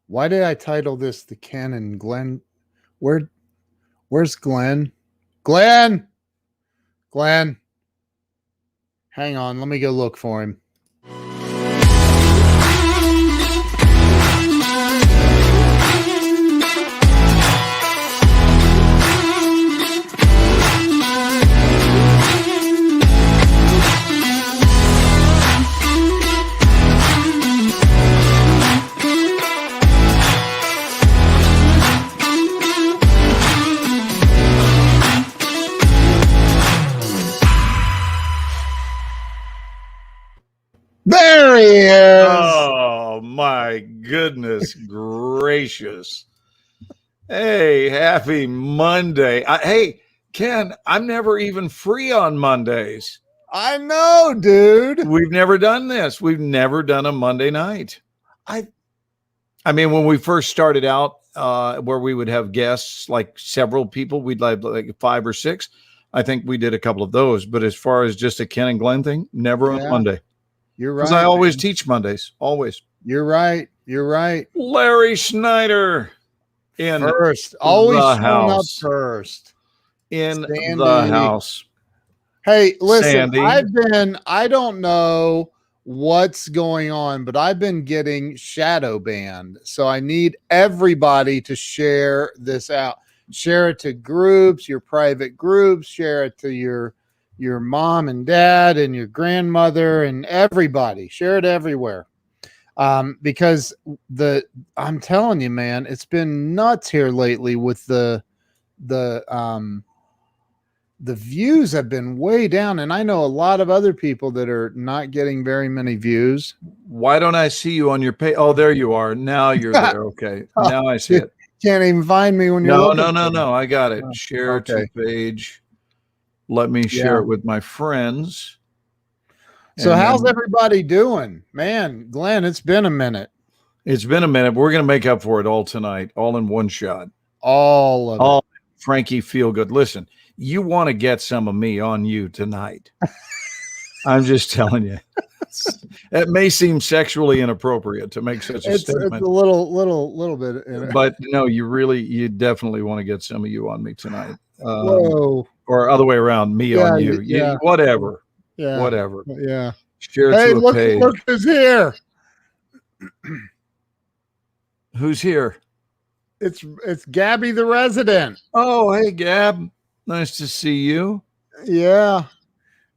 Why did I title this the Ken and Glenn? Where where's Glenn? Glenn! Glenn. Hang on, let me go look for him. There he is. Oh, my goodness gracious. Hey, happy Monday. Hey, Ken, I'm never even free on Mondays. I know, dude. We've never done this. We've never done a Monday night. I mean, when we first started out, where we would have guests, like several people, we'd like 5 or 6. I think we did a couple of those. But as far as just a Ken and Glenn thing, never on Monday. You're right. Because I always teach Mondays. Always. You're right. You're right. Larry Schneider in first. Always the showing up house. first. In Sandy. the house. Hey, listen, Sandy. I don't know what's going on, but I've been getting shadow banned. So I need everybody to share this out. Share it to groups, your private groups, share it to your mom and dad and your grandmother and everybody. Share it everywhere. Because I'm telling you, man, it's been nuts here lately with the views have been way down, and I know a lot of other people that are not getting very many views. Why don't I see you on your page? Oh, there you are. Now you're there. Okay. Now I see it. Can't even find me when you're looking. No. I got it. Share to page. Let me share it with my friends. So how's everybody doing? Man, Glenn, it's been a minute. It's been a minute. We're going to make up for it all tonight, all in one shot. All it. Frankie Feel Good. Listen, you want to get some of me on you tonight. I'm just telling you. It may seem sexually inappropriate to make such a statement. It's a little bit. But no, you definitely want to get some of you on me tonight. Whoa. Or other way around, me on you. Whatever. Yeah. Whatever. Yeah. Share to a page. Look who's here. Who's here? It's Gabby the resident. Oh, hey, Gab. Nice to see you. Yeah.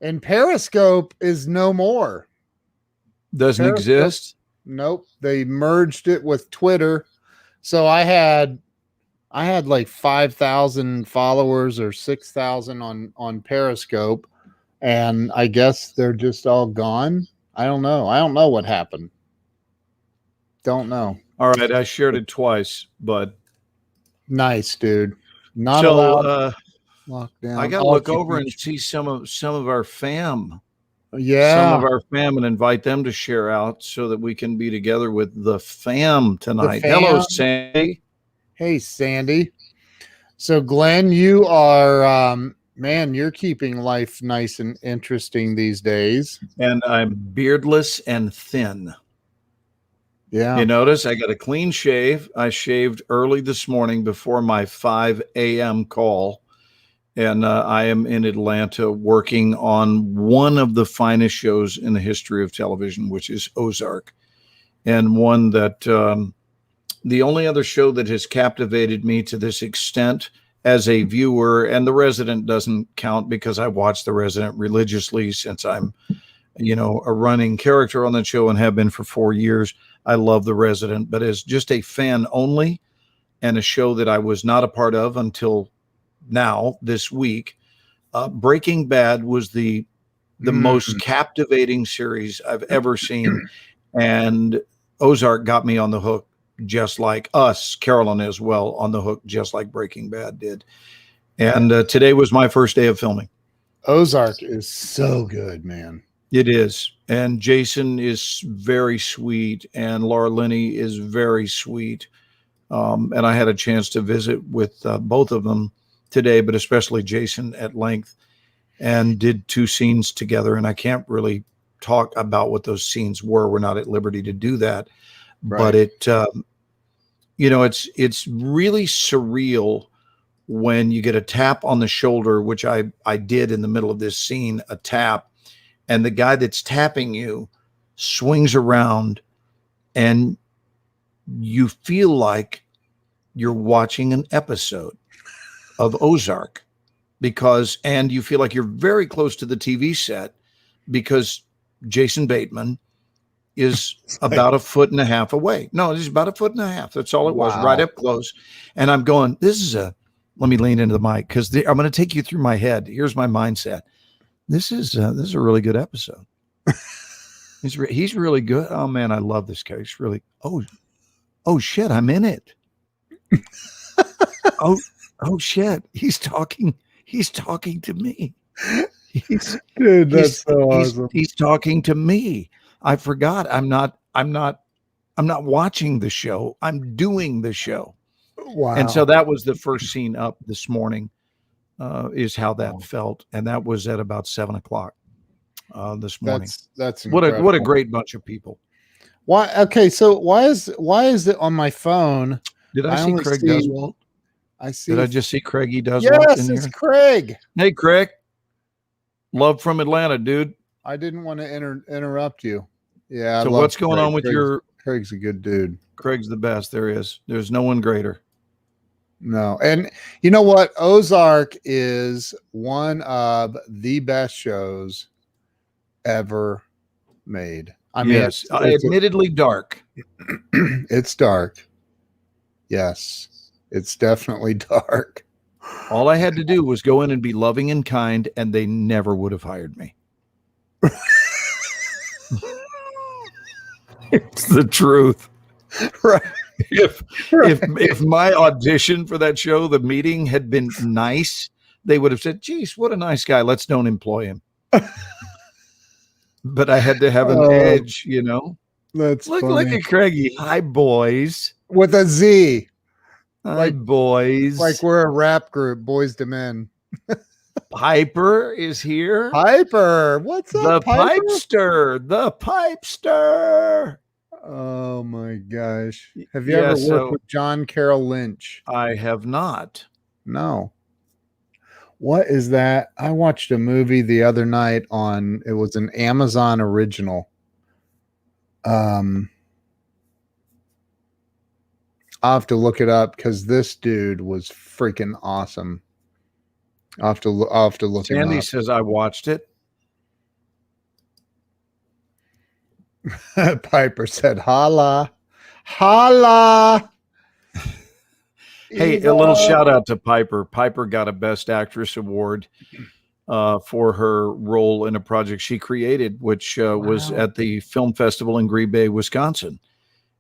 And Periscope is no more. Doesn't exist? Nope. They merged it with Twitter. So I had like 5,000 followers or 6,000 on Periscope, and I guess they're just all gone. I don't know. I don't know what happened. Don't know. All right, I shared it twice, but nice, dude. Not allowed. Lockdown. I got to look over and see some of our fam. Yeah. Some of our fam, and invite them to share out so that we can be together with the fam tonight. Hello, Sandy. Hey, Sandy. So, Glenn, you are, man, you're keeping life nice and interesting these days. And I'm beardless and thin. Yeah. You notice I got a clean shave. I shaved early this morning before my 5 a.m. call. And I am in Atlanta working on one of the finest shows in the history of television, which is Ozark. And one that the only other show that has captivated me to this extent as a viewer, and The Resident doesn't count because I watch The Resident religiously since I'm, a running character on that show and have been for 4 years. I love The Resident, but as just a fan only and a show that I was not a part of until now this week, Breaking Bad was the most captivating series I've ever seen, and Ozark got me on the hook, just like us, Carolyn as well, on the hook, just like Breaking Bad did. And today was my first day of filming. Ozark is so good, man. It is. And Jason is very sweet, and Laura Linney is very sweet. And I had a chance to visit with both of them today, but especially Jason at length, and did 2 scenes together. And I can't really talk about what those scenes were. We're not at liberty to do that. Right. But you know, it's really surreal when you get a tap on the shoulder, which I did in the middle of this scene, a tap, and the guy that's tapping you swings around and you feel like you're watching an episode of Ozark and you feel like you're very close to the TV set because Jason Bateman is about 1.5 feet away. No, he's about 1.5 feet. That's all it was, right up close. And I'm going, let me lean into the mic because I'm going to take you through my head. Here's my mindset. This is a really good episode. He's really good. Oh man, I love this guy. He's really, oh shit, I'm in it. oh shit, he's talking to me. Dude, that's so awesome. He's talking to me. I forgot. I'm not watching the show. I'm doing the show. Wow. And so that was the first scene up this morning, is how that felt. And that was at about 7:00 this morning. That's what a great bunch of people. Why? Okay. So why is it on my phone? Did I see Craig Deswalt? I see. Did I just see Craigie Deswalt? Yes, it's Craig. Hey, Craig. Love from Atlanta, dude. I didn't want to interrupt you. Yeah. So what's going on with Craig's a good dude. Craig's the best there is. There's no one greater. No. And you know what? Ozark is one of the best shows ever made. I mean, yes, it's admittedly dark. It's dark. Yes, it's definitely dark. All I had to do was go in and be loving and kind, and they never would have hired me. It's the truth. Right. If my audition for that show, the meeting had been nice, they would have said, geez, what a nice guy. Let's don't employ him. But I had to have an edge, you know. Look at Craigie. Hi, boys. With a Z. Hi, boys. Like we're a rap group, Boys to Men. Piper is here. Piper. What's up, Piper? The Pipester. Oh my gosh. Have you ever worked with John Carroll Lynch? I have not. No. What is that? I watched a movie the other night it was an Amazon original. I'll have to look it up because this dude was freaking awesome. I'll have to look it up. Sandy says I watched it. Piper said, holla. Holla. Hey, a little shout out to Piper. Piper got a Best Actress award for her role in a project she created, which was at the film festival in Green Bay, Wisconsin.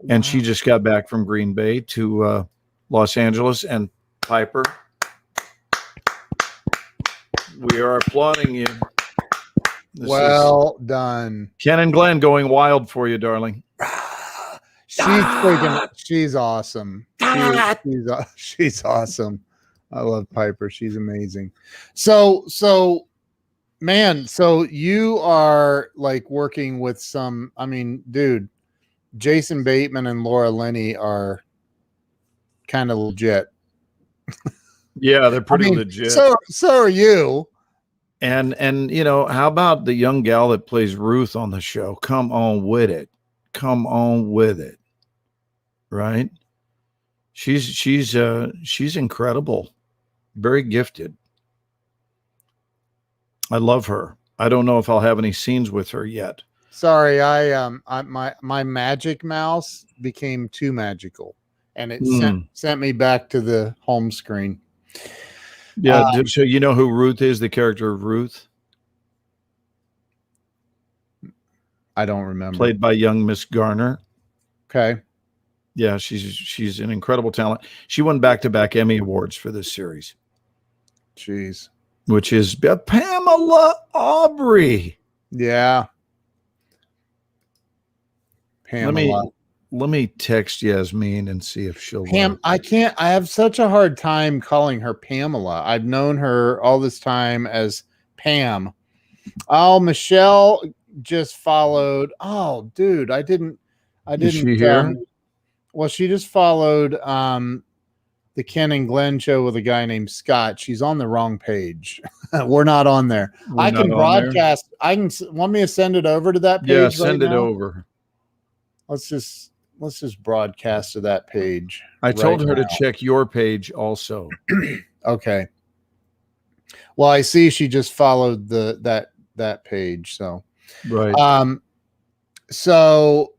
And she just got back from Green Bay to Los Angeles. And Piper, we are applauding you. Well done. Ken and Glenn going wild for you, darling. She's awesome. She's awesome. I love Piper. She's amazing. So you are like working with dude, Jason Bateman and Laura Linney are kind of legit. Yeah, they're pretty legit. So are you. And you know, how about the young gal that plays Ruth on the show? Come on with it. Right? She's incredible. Very gifted. I love her. I don't know if I'll have any scenes with her yet. Sorry, my magic mouse became too magical and it sent me back to the home screen. Yeah, so you know who Ruth is, the character of Ruth? I don't remember. Played by young Miss Garner. Okay. Yeah, she's an incredible talent. She won back-to-back Emmy Awards for this series. Jeez. Which is Pamela Aubrey. Yeah. Pamela. Let me text Yasmin and see if she'll. I have such a hard time calling her Pamela. I've known her all this time as Pam. Oh, Michelle just followed. Oh, dude, I didn't. Is she here? Well, she just followed the Ken and Glenn show with a guy named Scott. She's on the wrong page. We're not on there. We're I not can on there? broadcast. I can. Want me to send it over to that page? Yeah, right send it now? over. Let's just broadcast to that page. I told right her now. to check your page also. Okay. Well, I see she just followed that page. So Right. So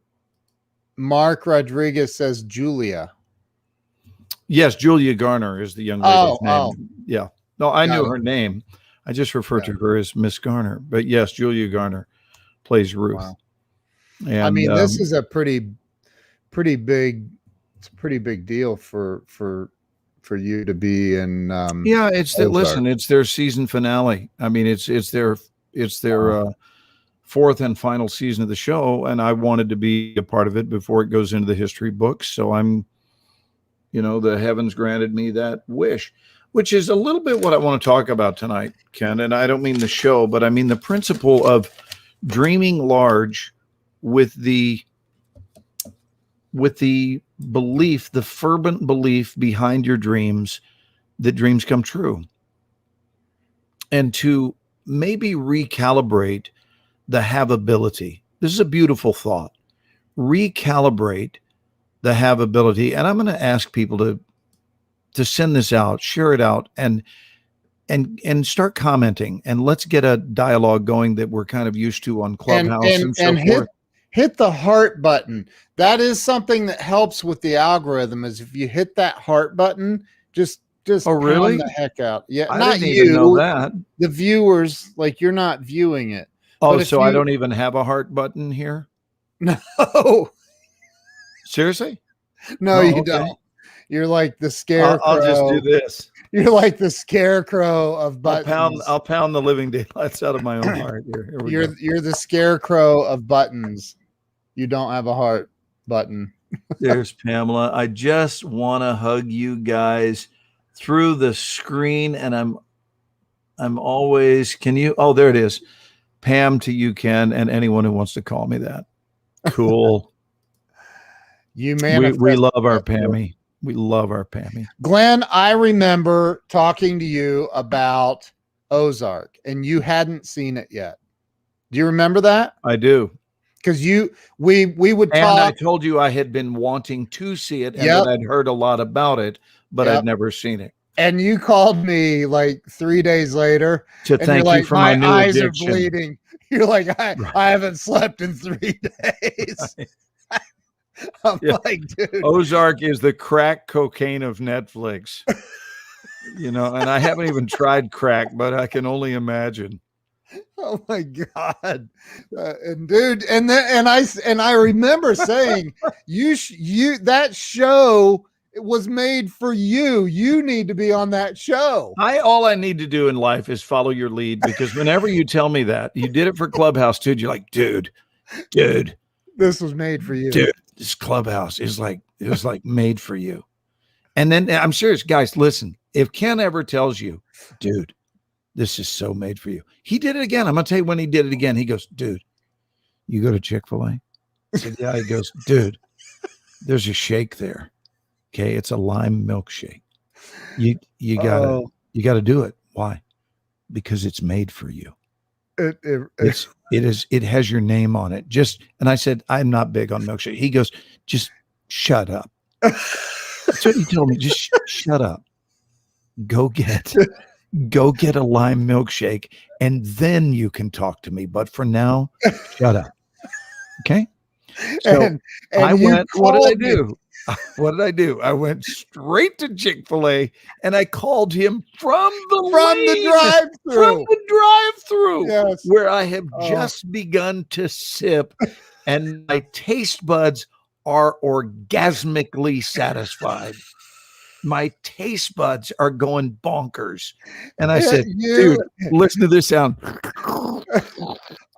Mark Rodriguez says Julia. Yes, Julia Garner is the young lady's name. Oh. Yeah. No, I Got knew it. her name. I just refer to Yeah. her as Miss Garner. But yes, Julia Garner plays Ruth. Wow. And I mean, this is a pretty big. It's a pretty big deal for you to be in. yeah, it's that. Ozark. Listen, it's their season finale. I mean, it's their fourth and final season of the show, and I wanted to be a part of it before it goes into the history books. So I'm, the heavens granted me that wish, which is a little bit what I want to talk about tonight, Ken. And I don't mean the show, but I mean the principle of dreaming large with the belief, the fervent belief behind your dreams, that dreams come true. And to maybe recalibrate the have-ability. This is a beautiful thought. Recalibrate the have-ability. And I'm going to ask people to send this out, share it out, and start commenting. And let's get a dialogue going that we're kind of used to on Clubhouse and so forth. Hit the heart button. That is something that helps with the algorithm. Is if you hit that heart button, just Oh, really? pound the heck out. Yeah, I not didn't you. even know that. The viewers, like you're not viewing it. Oh, But if so I you- don't even have a heart button here? No, Seriously? no, Oh, you okay. don't. You're like the scarecrow. I'll just do this. You're like the scarecrow of buttons. I'll pound the living daylights out of my own heart. Here we go. You're the scarecrow of buttons. You don't have a heart button. There's Pamela. I just want to hug you guys through the screen, and I'm always. Can you? Oh, there it is. Pam to you, Ken, and anyone who wants to call me that. Cool. You we manifest love our that. Pammy. We love our Pammy. Glenn, I remember talking to you about Ozark, and you hadn't seen it yet. Do you remember that? I do. Because we would And I talk. told you I had been wanting to see it, and Yep. that I'd heard a lot about it, but Yep. I'd never seen it. And you called me like 3 days later, To and thank you're like, you for my new eyes addiction. are bleeding. You're like, I Right. haven't slept in 3 days. I'm Yeah. like, dude. Ozark is the crack cocaine of Netflix. And I haven't even tried crack, but I can only imagine. Oh my god, and dude, and I remember saying, you that show was made for you. You need to be on that show. All I need to do in life is follow your lead, because whenever you tell me that you did it for Clubhouse, dude, you're like, dude, This was made for you. dude, this Clubhouse is like, it was like made for you. And then I'm serious, guys, listen, if Ken ever tells you, dude, this is so made for you, he did it again. I'm going to tell you when he did it again. He goes, dude, you go to Chick-fil-A? I said, yeah. He goes, dude, there's a shake there. Okay. It's a lime milkshake. You gotta do it. Why? Because it's made for you. It has your name on it. And I said, I'm not big on milkshake. He goes, just shut up. That's what he told me. Just shut up. Go get a lime milkshake, and then you can talk to me. But for now, shut up. Okay. So and I you went, what did I called me. do? What did I do? I went straight to Chick-fil-A, and I called him from the drive-through, Yes. where I have Oh. just begun to sip, and my taste buds are orgasmically satisfied. My taste buds are going bonkers. And I said, dude, listen to this sound.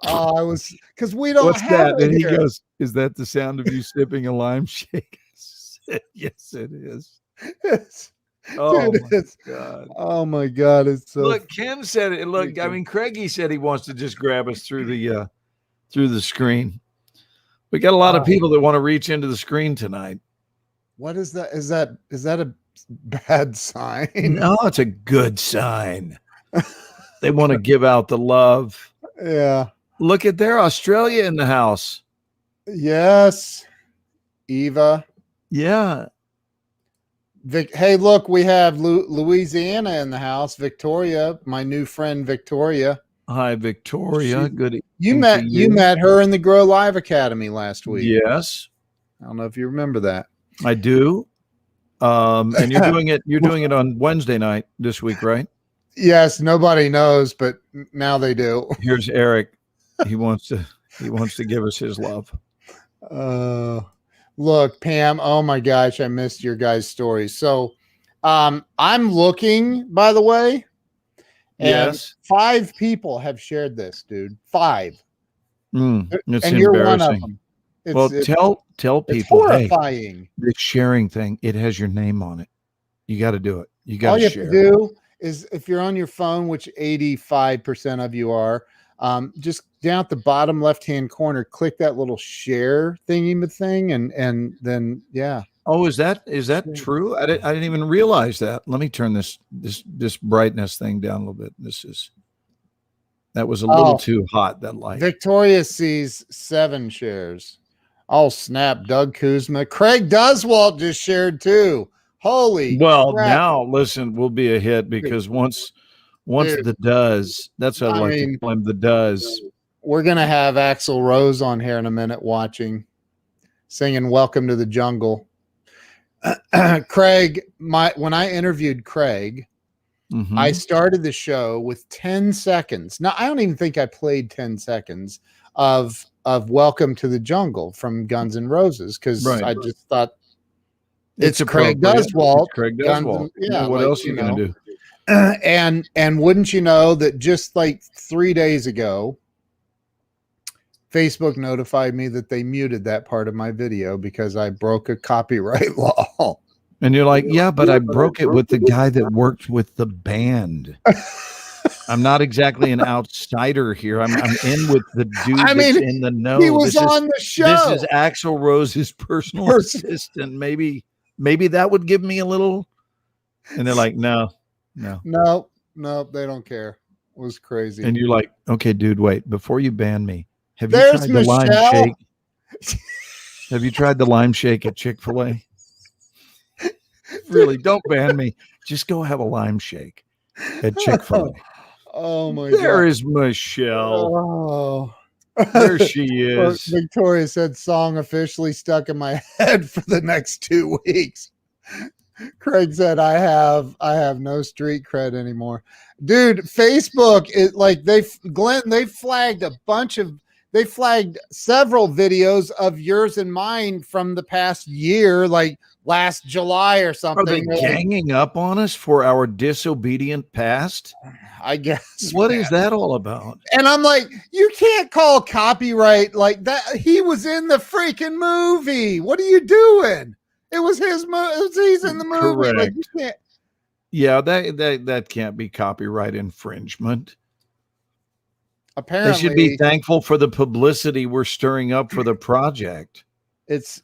I was, because we don't What's have that? it And he here. goes, is that the sound of you sipping a lime shake? I said, yes, it is. It's- Oh, dude, my it's- God. oh my god, it's so Look, Ken said it. Look, I mean, Craigie said he wants to just grab us through the screen. We got a lot of people that want to reach into the screen tonight. What is that? Is that a bad sign? No, it's a good sign. They want to give out the love. Yeah. Look at there, Australia in the house. Yes. Eva. Yeah. Hey, look, we have Louisiana in the house. Victoria, my new friend Victoria. Hi, Victoria. Good. You evening to met her in the Grow Live Academy last week. Yes, I don't know if you remember that. I do. And you're doing it on Wednesday night this week, right? Yes, nobody knows, but now they do. Here's Eric. He wants to give us his love. Look, Pam, oh my gosh, I missed your guys' stories. So I'm looking, by the way. And Yes. 5 people have shared this, dude. 5. It's and you're one of embarrassing. them. Well, tell people, horrifying. Hey, the sharing thing, it has your name on it. You got to do it. You got All to you share. have to do is, if you're on your phone, which 85% of you are, just down at the bottom left-hand corner, click that little share thing, and then yeah. Oh, is that true? I didn't even realize that. Let me turn this brightness thing down a little bit. That was a little too hot, that light. Victoria sees 7 shares. Oh snap! Doug Kuzma, Craig Duswalt just shared too. Holy well, crap. now listen, we'll be a hit because once Dude, the does, that's what I like to call him, the does. We're gonna have Axl Rose on here in a minute watching, singing "Welcome to the Jungle." Craig, when I interviewed Craig, I started the show with 10 seconds. Now, I don't even think I played 10 seconds of Welcome to the Jungle from Guns N' Roses, because I just thought it's Craig Duswalt. It's Craig Duswalt. Yeah, what else are you going to do? And wouldn't you know that just like 3 days ago, Facebook notified me that they muted that part of my video because I broke a copyright law. And you're like, yeah, but I broke it with the guy that worked with the band. I'm not exactly an outsider here. I'm in with the dude that's in the know. He was on the show. This is Axl Rose's personal assistant. Maybe that would give me a little. And they're like, no, they don't care. It was crazy. And you're like, okay, dude, wait, before you ban me, have you There's tried the lime Michelle. shake? Have you tried the lime shake at Chick-fil-A? Really, don't ban me. Just go have a lime shake at Chick-fil-A. Oh my God. There is Michelle. Oh. There she is. Victoria said song officially stuck in my head for the next 2 weeks. Craig said I have no street cred anymore. Dude, Facebook is like they flagged several videos of yours and mine from the past year, like last July or something. Are they ganging up on us for our disobedient past? I guess. What is that all about? And I'm like, you can't call copyright like that. He was in the freaking movie. What are you doing? It was his movie. He's in the movie. Correct. Like, you can't. Yeah, that can't be copyright infringement. Apparently, they should be thankful for the publicity we're stirring up for the project. It's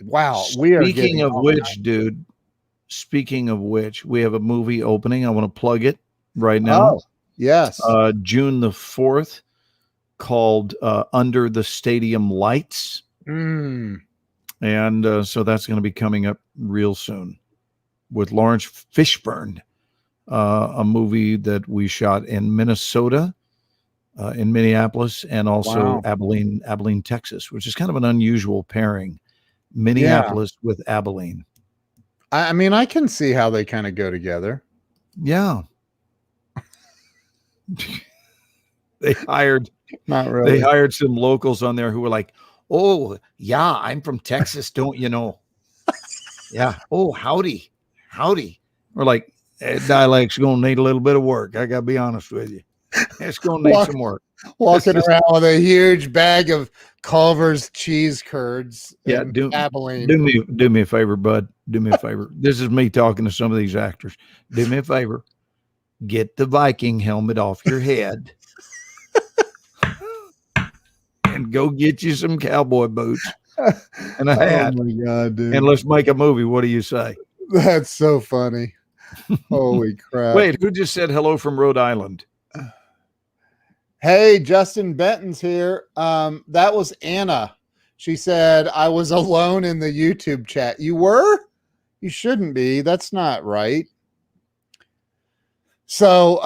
wow. Speaking of which, we have a movie opening. I want to plug it right now. Oh, yes. June the 4th, called Under the Stadium Lights. And so that's going to be coming up real soon with Lawrence Fishburne, a movie that we shot in Minnesota, in Minneapolis, and also Abilene, Texas, which is kind of an unusual pairing. Minneapolis with Abilene. I mean, I can see how they kind of go together. Yeah. They hired some locals on there who were like, oh, yeah, I'm from Texas, don't you know? Yeah. Oh, howdy. We're like, dialect's going to need a little bit of work. I got to be honest with you. It's going to need some work. Walking around with a huge bag of Culver's cheese curds. Yeah, Abilene. Do me a favor, bud. Do me a favor. This is me talking to some of these actors. Do me a favor. Get the Viking helmet off your head and go get you some cowboy boots. and a Oh hat. my God, dude. And let's make a movie. What do you say? That's so funny. Holy crap. Wait, who just said hello from Rhode Island? Hey, Justin Benton's here. That was Anna. She said, I was alone in the YouTube chat. You were? You shouldn't be. That's not right. So,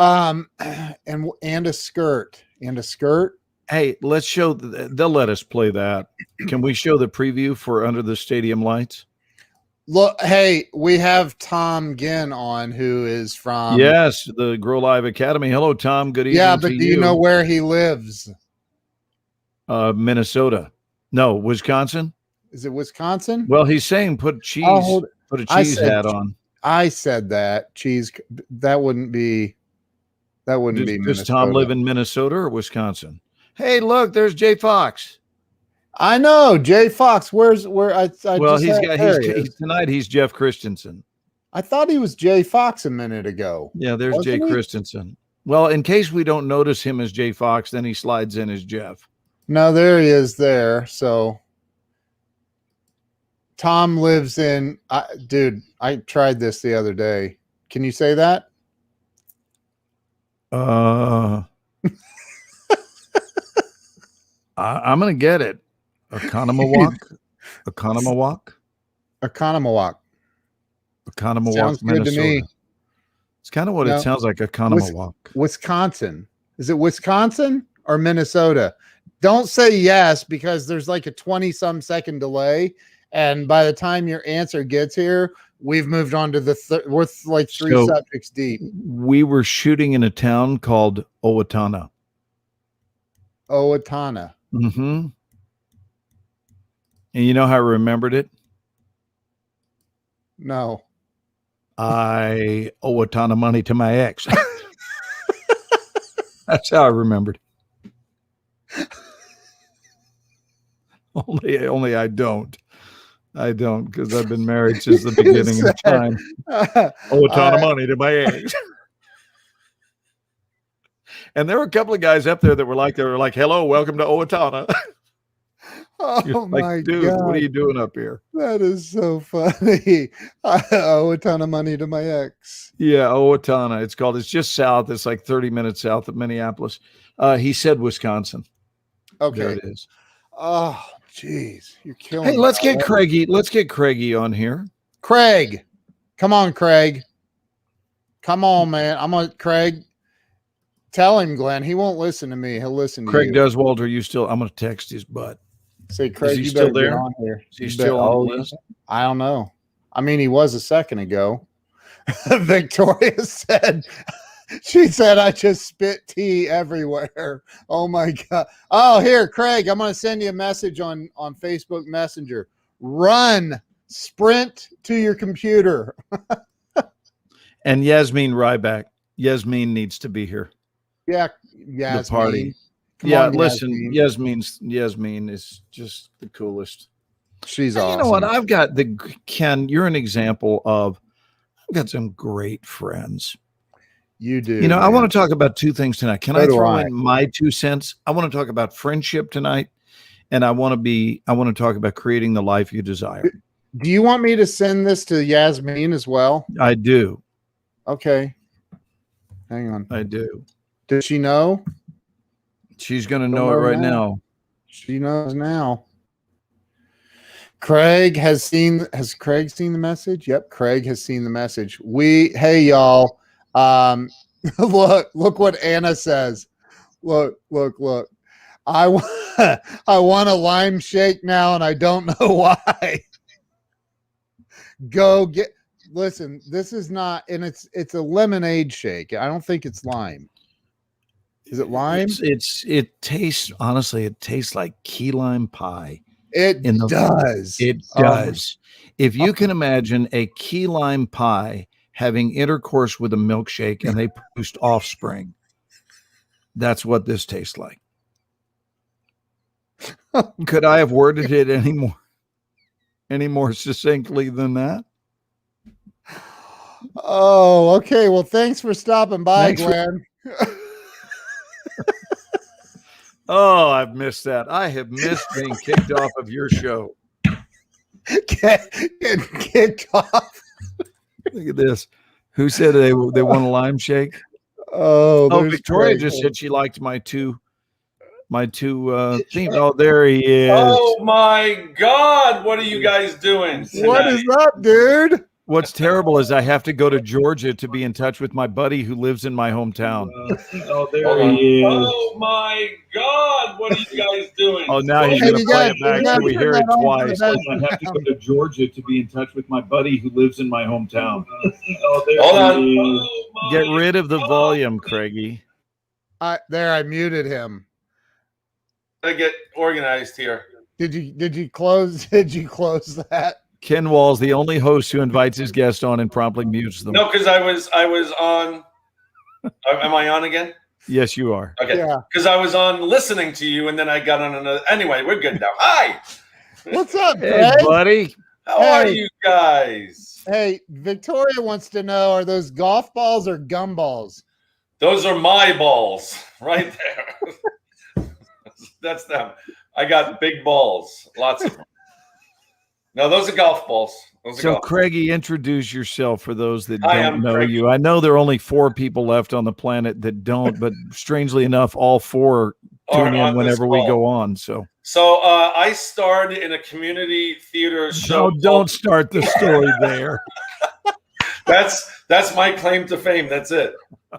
and a skirt. And a skirt. Hey, let's show. They'll let us play that. Can we show the preview for Under the Stadium Lights? Look, hey, we have Tom Ginn on, who is from Yes, the Grow Live Academy. Hello, Tom. Good evening. Yeah, but do you know where he lives? Minnesota. No, Wisconsin. Is it Wisconsin? Well, he's saying put cheese. Put a cheese hat on. I said that cheese. That wouldn't be. That wouldn't be. Does Tom live in Minnesota or Wisconsin? Hey, look, there's Jay Fox. I know Jay Fox. Where well, he's tonight. He's Jeff Christensen. I thought he was Jay Fox a minute ago. Yeah, there's Jay Christensen. Well, in case we don't notice him as Jay Fox, then he slides in as Jeff. No, there he is there. So Tom lives in, dude, I tried this the other day. Can you say that? I'm going to get it. Economawalk. Economawalk. Sounds good to me. It's kind of what it sounds like, Economawalk. Wisconsin. Is it Wisconsin or Minnesota? Don't say yes, because there's like a 20-some second delay. And by the time your answer gets here, we've moved on to the we're like three subjects deep. We were shooting in a town called Owatonna. Owatonna. Mm-hmm. And you know how I remembered it? No. I owe a ton of money to my ex. That's how I remembered. Only I don't. I don't, because I've been married since the beginning of time. Owe a ton of money to my ex. And there were a couple of guys up there that were like, hello, welcome to Owatonna. Oh like, my dude, God. What are you doing up here? That is so funny. I owe a ton of money to my ex. Yeah, Owatonna. It's just south. It's like 30 minutes south of Minneapolis. He said Wisconsin. Okay. There it is. Oh, geez. You're killing me. Hey, let's get Craigie. Let's get Craigie on here. Craig. Come on, Craig. Come on, man. Craig. Tell him, Glenn. He won't listen to me. He'll listen to Craig you. Duswalt, I'm going to text his butt. Say, Craig, is he you still better there? get on here. Is he still on the list? I don't know. I mean, he was a second ago. Victoria said, she said, I just spit tea everywhere. Oh my God. Oh, here, Craig, I'm going to send you a message on Facebook Messenger. Run, sprint to your computer. And Yasmin Ryback. Yasmin needs to be here. Yeah. Yasmin. The party. Come yeah, on, listen, Yasmin is just the coolest. She's awesome. You know what? I've got Ken, you're an example of, I've got some great friends. You do. You know, man. I want to talk about two things tonight. Can I throw in my 2 cents? I want to talk about friendship tonight, and I want to talk about creating the life you desire. Do you want me to send this to Yasmin as well? I do. Okay. Hang on. I do. Does she know? She's going to know it right now. She knows now. Craig has Craig seen the message? Yep. Craig has seen the message. Hey y'all. Look what Anna says. Look. I want a lime shake now, and I don't know why. Listen, this is not, and it's a lemonade shake. I don't think it's lime. Is it lime? It tastes, honestly, it tastes like key lime pie. It does. It does. If you can imagine a key lime pie having intercourse with a milkshake and they produced offspring, that's what this tastes like. Could I have worded it any more succinctly than that? Oh, okay. Well, thanks for stopping by, Glenn. Oh, I've missed that. I have missed being kicked off of your show. get kicked off. Look at this. Who said they want a lime shake? Oh, Oh, there's Victoria Craig. just said she liked my two themes. Oh, there he is. Oh my God! What are you guys doing tonight? What is up, dude? What's terrible is I have to go to Georgia to be in touch with my buddy who lives in my hometown. Oh, there he is. Oh my God! What are you guys doing? Oh, now he's Hey, going to you play guys- it back you so guys we turn hear it that on for twice. the I have to go to Georgia to be in touch with my buddy who lives in my hometown. Oh, there Hold on. Get Oh, my rid of the volume, Craigie. I muted him. Gotta get organized here. Did you close that? Ken Wall's the only host who invites his guest on and promptly mutes them. No, because I was on. Am I on again? Yes, you are. Okay. Yeah. Because I was on listening to you, and then I got on another. Anyway, we're good now. Hi. What's up, Hey, Craig? buddy. How are Hey. you guys? Hey, Victoria wants to know: are those golf balls or gumballs? Those are my balls right there. That's them. I got big balls, lots of them. No, those are golf balls. Those are So, golf. Craigie, introduce yourself for those that Hi, don't I'm know Craigie. you. I know there are only 4 people left on the planet that don't, but strangely enough, all 4 Are tune on in this whenever we call. go on. So, So I starred in a community theater show. don't start the story there. That's my claim to fame. That's it.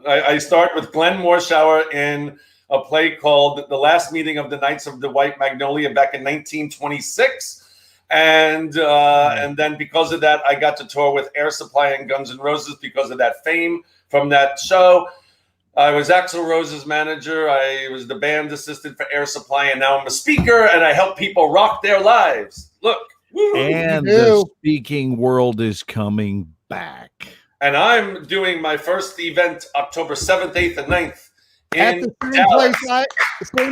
I start with Glenn Morshower in a play called The Last Meeting of the Knights of the White Magnolia back in 1926. And then because of that, I got to tour with Air Supply and Guns N' Roses because of that fame from that show. I was Axl Rose's manager. I was the band assistant for Air Supply, and now I'm a speaker, and I help people rock their lives. Look. Woo. And You the do. speaking world is coming back. And I'm doing my first event October 7th, 8th, and 9th At in the same Dallas.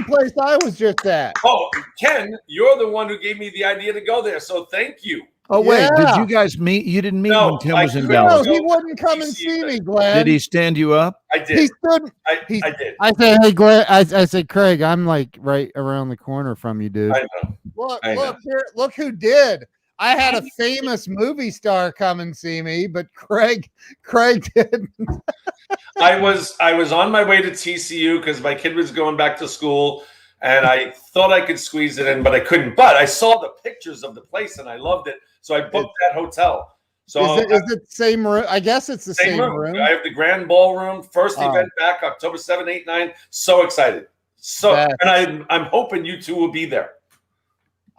place I was just at. Oh, Ken, you're the one who gave me the idea to go there, so thank you. Oh, wait. Did Yeah. you guys meet? You didn't meet No, when Tim I was in couldn't. No, Dallas. he wouldn't come and see me, Glenn. Did he stand you up? I He did. stood. I he- did. I said, hey, Glenn. I said, Craig, I'm like right around the corner from you, dude. I know. Look, I know. look here. Look who did. I had a famous movie star come and see me, but Craig didn't. I was on my way to TCU because my kid was going back to school, and I thought I could squeeze it in, but I couldn't. But I saw the pictures of the place, and I loved it, so I booked that hotel. So Is it the same room? I guess it's the same room. I have the grand ballroom. First Oh. event back October 7, 8, 9. So excited. So That's- and I'm hoping you two will be there.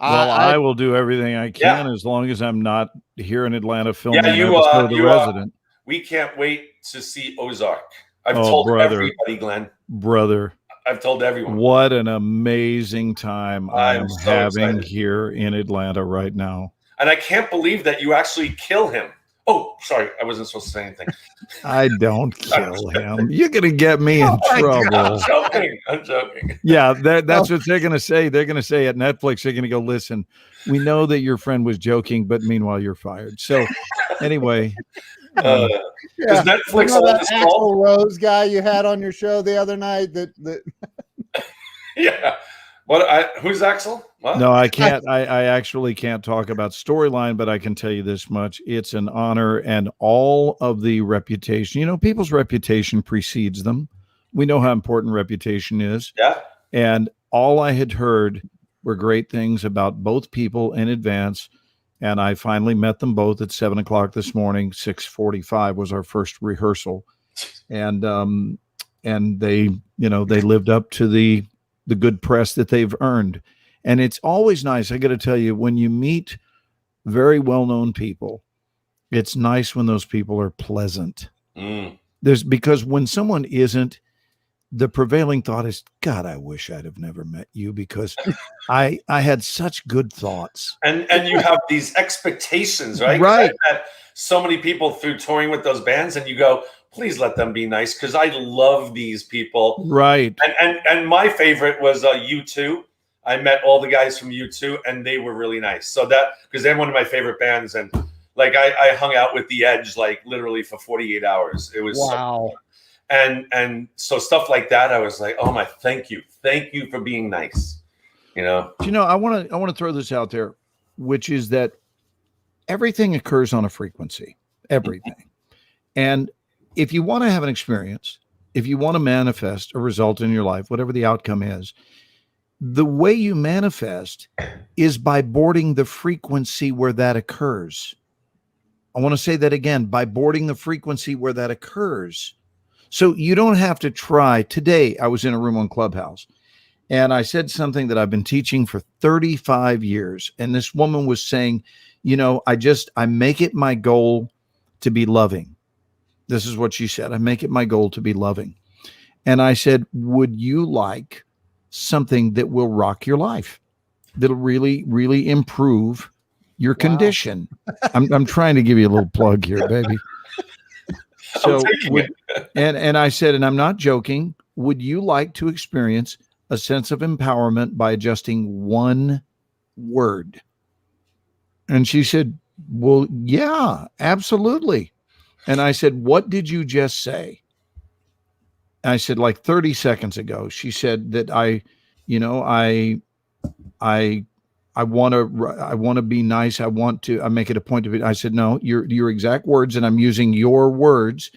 Well, I will do everything I can Yeah. as long as I'm not here in Atlanta filming Yeah, an you, episode of The you, Resident. We can't wait to see Ozark. I've Oh, told brother. everybody, Glenn. Brother, I've told everyone. what an amazing time I'm I'm so having excited. here in Atlanta right now. And I can't believe that you actually kill him. Oh, sorry. I wasn't supposed to say anything. I don't kill him. You're going to get me in trouble. I'm joking. I'm joking. Yeah, that's what they're going to say. They're going to say at Netflix, they're going to go, listen, we know that your friend was joking, but meanwhile, you're fired. So anyway, Is Yeah. Netflix You know on that this call? Axl Rose guy you had on your show the other night? That Yeah. Who's Axel? What? no, I can't. I actually can't talk about storyline, but I can tell you this much. It's an honor, and all of the reputation, people's reputation precedes them. We know how important reputation is. Yeah. And all I had heard were great things about both people in advance. And I finally met them both at 7:00 this morning. 6:45 was our first rehearsal. And they, they lived up to the good press that they've earned. And it's always nice. I got to tell you, when you meet very well-known people, it's nice when those people are pleasant. Mm. Because when someone isn't, the prevailing thought is, God, I wish I'd have never met you because I had such good thoughts. And you have these expectations, right? 'Cause Right. I've met so many people through touring with those bands, and you go, please let them be nice because I love these people. Right. And my favorite was U2. I met all the guys from U2, and they were really nice. So that because they're one of my favorite bands, and like I hung out with The Edge like literally for 48 hours. It was wow. and so stuff like that. I was like, oh my, thank you for being nice. I want to throw this out there, which is that everything occurs on a frequency, everything. And if you want to have an experience, if you want to manifest a result in your life, whatever the outcome is, the way you manifest is by boarding the frequency where that occurs. I want to say that again, by boarding the frequency where that occurs. So you don't have to try. Today, I was in a room on Clubhouse, and I said something that I've been teaching for 35 years. And this woman was saying, I make it my goal to be loving. This is what she said. I make it my goal to be loving. And I said, would you like something that will rock your life, that'll really, really improve your condition? I'm trying to give you a little plug here, baby. So, and I said, and I'm not joking, would you like to experience a sense of empowerment by adjusting one word? And she said, well, yeah, absolutely. And I said, what did you just say? I said, like 30 seconds ago. She said that I want to be nice. I make it a point of it. I said, no, your exact words, and I'm using your words.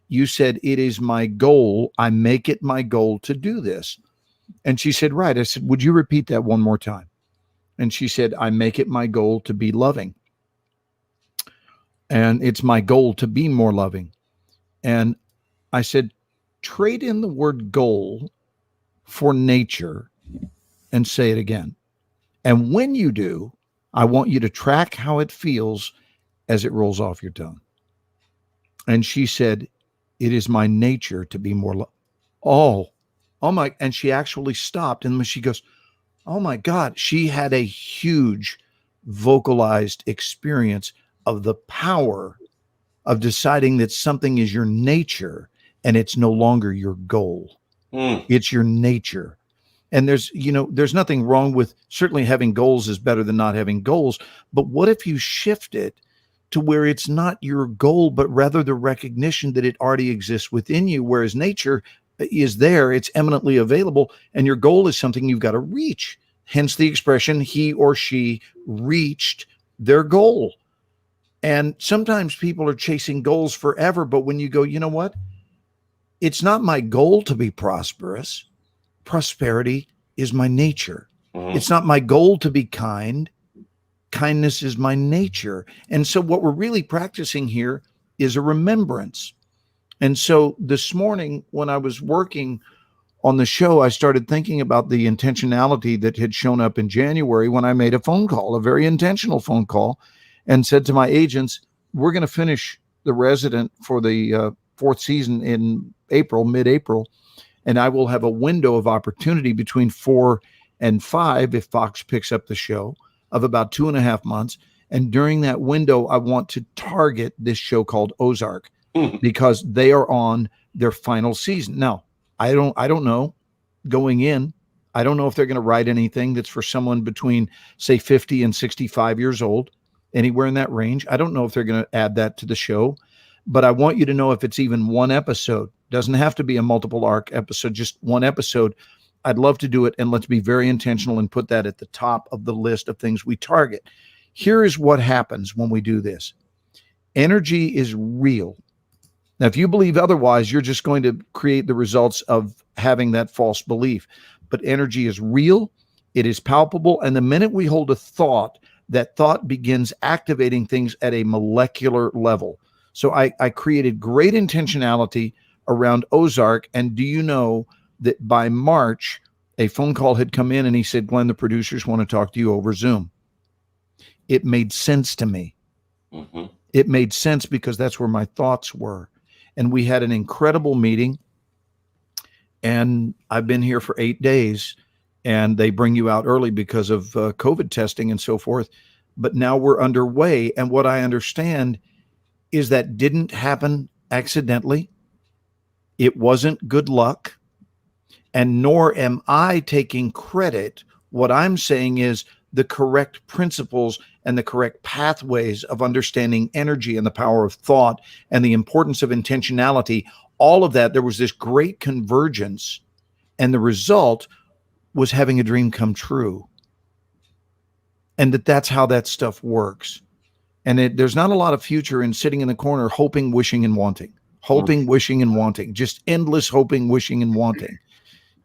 You said, it is my goal. I make it my goal to do this. And she said, right. I said, would you repeat that one more time? And she said, I make it my goal to be loving. And it's my goal to be more loving. And I said, trade in the word goal for nature and say it again. And when you do, I want you to track how it feels as it rolls off your tongue. And she said, it is my nature to be more oh my. And she actually stopped, and she goes, oh my God. She had a huge vocalized experience of the power of deciding that something is your nature and it's no longer your goal. It's your nature. And there's nothing wrong with, certainly having goals is better than not having goals. But what if you shift it to where it's not your goal, but rather the recognition that it already exists within you, whereas nature is there, it's eminently available, and your goal is something you've got to reach. Hence the expression, he or she reached their goal. And sometimes people are chasing goals forever, but when you go, you know what? It's not my goal to be prosperous. Prosperity is my nature. It's not my goal to be kind. Kindness is my nature. And so what we're really practicing here is a remembrance. And so this morning, when I was working on the show, I started thinking about the intentionality that had shown up in January when I made a phone call, a very intentional phone call, and said to my agents, we're going to finish The Resident for the fourth season in April, mid-April. And I will have a window of opportunity between 4 and 5, if Fox picks up the show, of about 2.5 months. And during that window, I want to target this show called Ozark because they are on their final season. Now, I don't know going in. I don't know if they're going to write anything that's for someone between, say, 50 and 65 years old, anywhere in that range. I don't know if they're going to add that to the show, but I want you to know if it's even one episode. Doesn't have to be a multiple arc episode, just one episode. I'd love to do it. And let's be very intentional and put that at the top of the list of things we target. Here is what happens when we do this. Energy is real. Now, if you believe otherwise, you're just going to create the results of having that false belief. But energy is real. It is palpable. And the minute we hold a thought, that thought begins activating things at a molecular level. So I created great intentionality around Ozark. And do you know that by March, a phone call had come in and he said, Glenn, the producers want to talk to you over Zoom. It made sense to me. It made sense because that's where my thoughts were. And we had an incredible meeting. And I've been here for 8 days, and they bring you out early because of COVID testing and so forth. But now we're underway. And what I understand is that didn't happen accidentally. It wasn't good luck. And nor am I taking credit. What I'm saying is the correct principles and the correct pathways of understanding energy and the power of thought and the importance of intentionality. All of that, there was this great convergence, and the result was having a dream come true. And that's how that stuff works. And there's not a lot of future in sitting in the corner, hoping, wishing, and wanting, hoping, wishing, and wanting, just endless hoping, wishing, and wanting.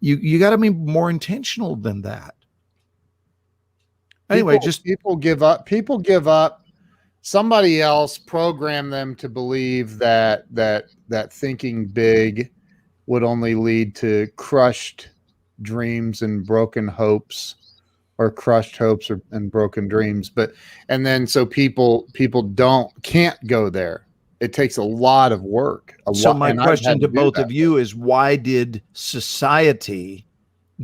You got to be more intentional than that. Anyway, people give up. People give up. Somebody else programmed them to believe that thinking big would only lead to crushed dreams and broken hopes, or crushed hopes and broken dreams. And then so people can't go there. It takes a lot of work. So my question to both of you is, why did society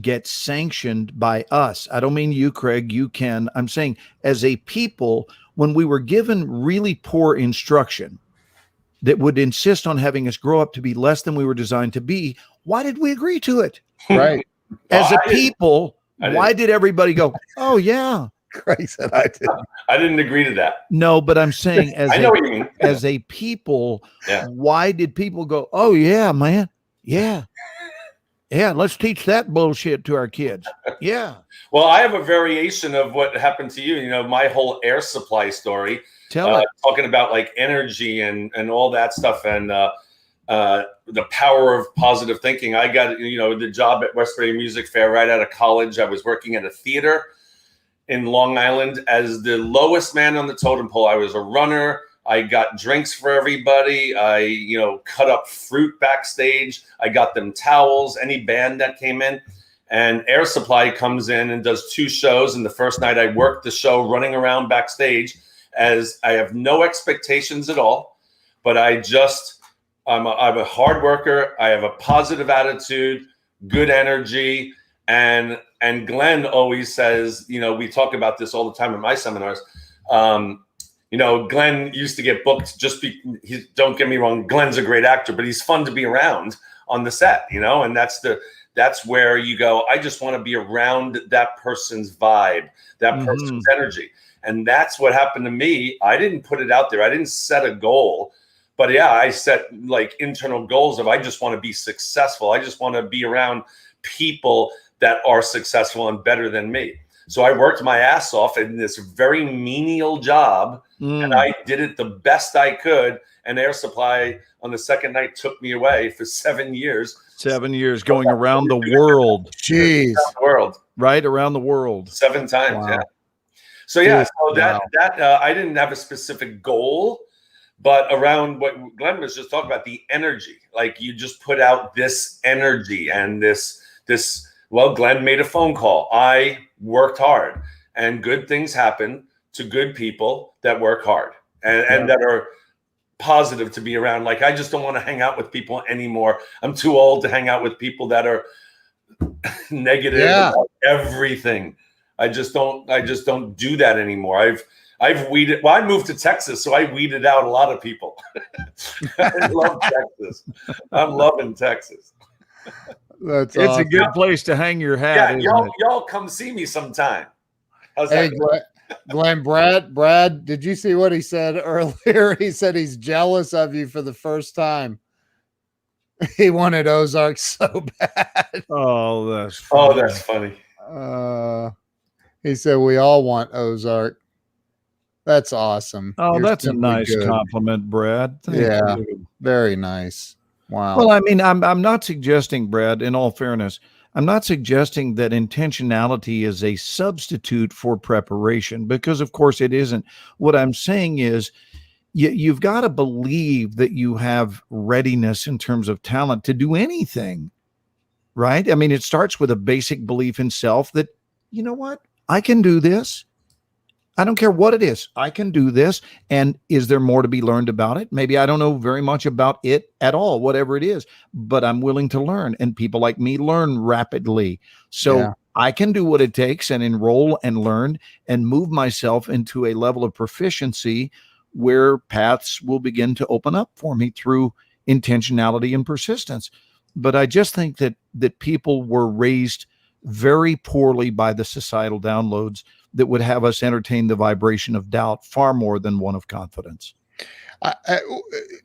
get sanctioned by us? I don't mean you, Craig, you Ken. I'm saying as a people, when we were given really poor instruction that would insist on having us grow up to be less than we were designed to be, why did we agree to it? Right. As a people, why did everybody go, oh yeah? Craig said I did. I didn't agree to that. No, but I'm saying I know what you mean. as a people, why did people go, oh yeah, man? Yeah. Yeah, let's teach that bullshit to our kids. Yeah. Well, I have a variation of what happened to you. You know, my whole air supply story. Tell it. Talking about like energy and all that stuff, and the power of positive thinking. I got, the job at Westbury Music Fair right out of college. I was working at a theater in Long Island as the lowest man on the totem pole. I was a runner. I got drinks for everybody. I, cut up fruit backstage. I got them towels, any band that came in. And Air Supply comes in and does 2 shows. And the first night I worked the show running around backstage, as I have no expectations at all, but I'm a hard worker. I have a positive attitude, good energy. And Glenn always says, we talk about this all the time in my seminars. Glenn used to get booked don't get me wrong, Glenn's a great actor, but he's fun to be around on the set, and that's where you go, I just want to be around that person's vibe, that person's energy. And that's what happened to me. I didn't put it out there. I didn't set a goal, but I set like internal goals of, I just want to be successful. I just want to be around people that are successful and better than me. So I worked my ass off in this very menial job, and I did it the best I could. And Air Supply on the second night took me away for 7 years. 7 years going around the world. Jeez. Right around the world. 7 times. Wow. Yeah. So I didn't have a specific goal, but around what Glenn was just talking about, the energy, like you just put out this energy and this, well, Glenn made a phone call. I worked hard, and good things happen to good people that work hard and that are positive to be around. Like, I just don't want to hang out with people anymore. I'm too old to hang out with people that are negative about everything. I just don't do that anymore. I've weeded. Well, I moved to Texas, so I weeded out a lot of people. I love Texas. I'm loving Texas. It's awesome. A good place to hang your hat. Yeah, y'all come see me sometime. How's that? Glenn, Brad, did you see what he said earlier? He said he's jealous of you for the first time. He wanted Ozark so bad. Oh, that's funny. That's funny. He said we all want Ozark. That's awesome. Oh, that's a nice compliment, Brad. Thank you. Very nice. Wow. Well, I mean, I'm not suggesting, Brad, in all fairness, I'm not suggesting that intentionality is a substitute for preparation, because of course it isn't. What I'm saying is you've got to believe that you have readiness in terms of talent to do anything, right? I mean, it starts with a basic belief in self that, you know what, I can do this. I don't care what it is. I can do this. And is there more to be learned about it? Maybe I don't know very much about it at all, whatever it is, but I'm willing to learn. And people like me learn rapidly. So I can do what it takes and enroll and learn and move myself into a level of proficiency where paths will begin to open up for me through intentionality and persistence. But I just think that people were raised very poorly by the societal downloads that would have us entertain the vibration of doubt far more than one of confidence.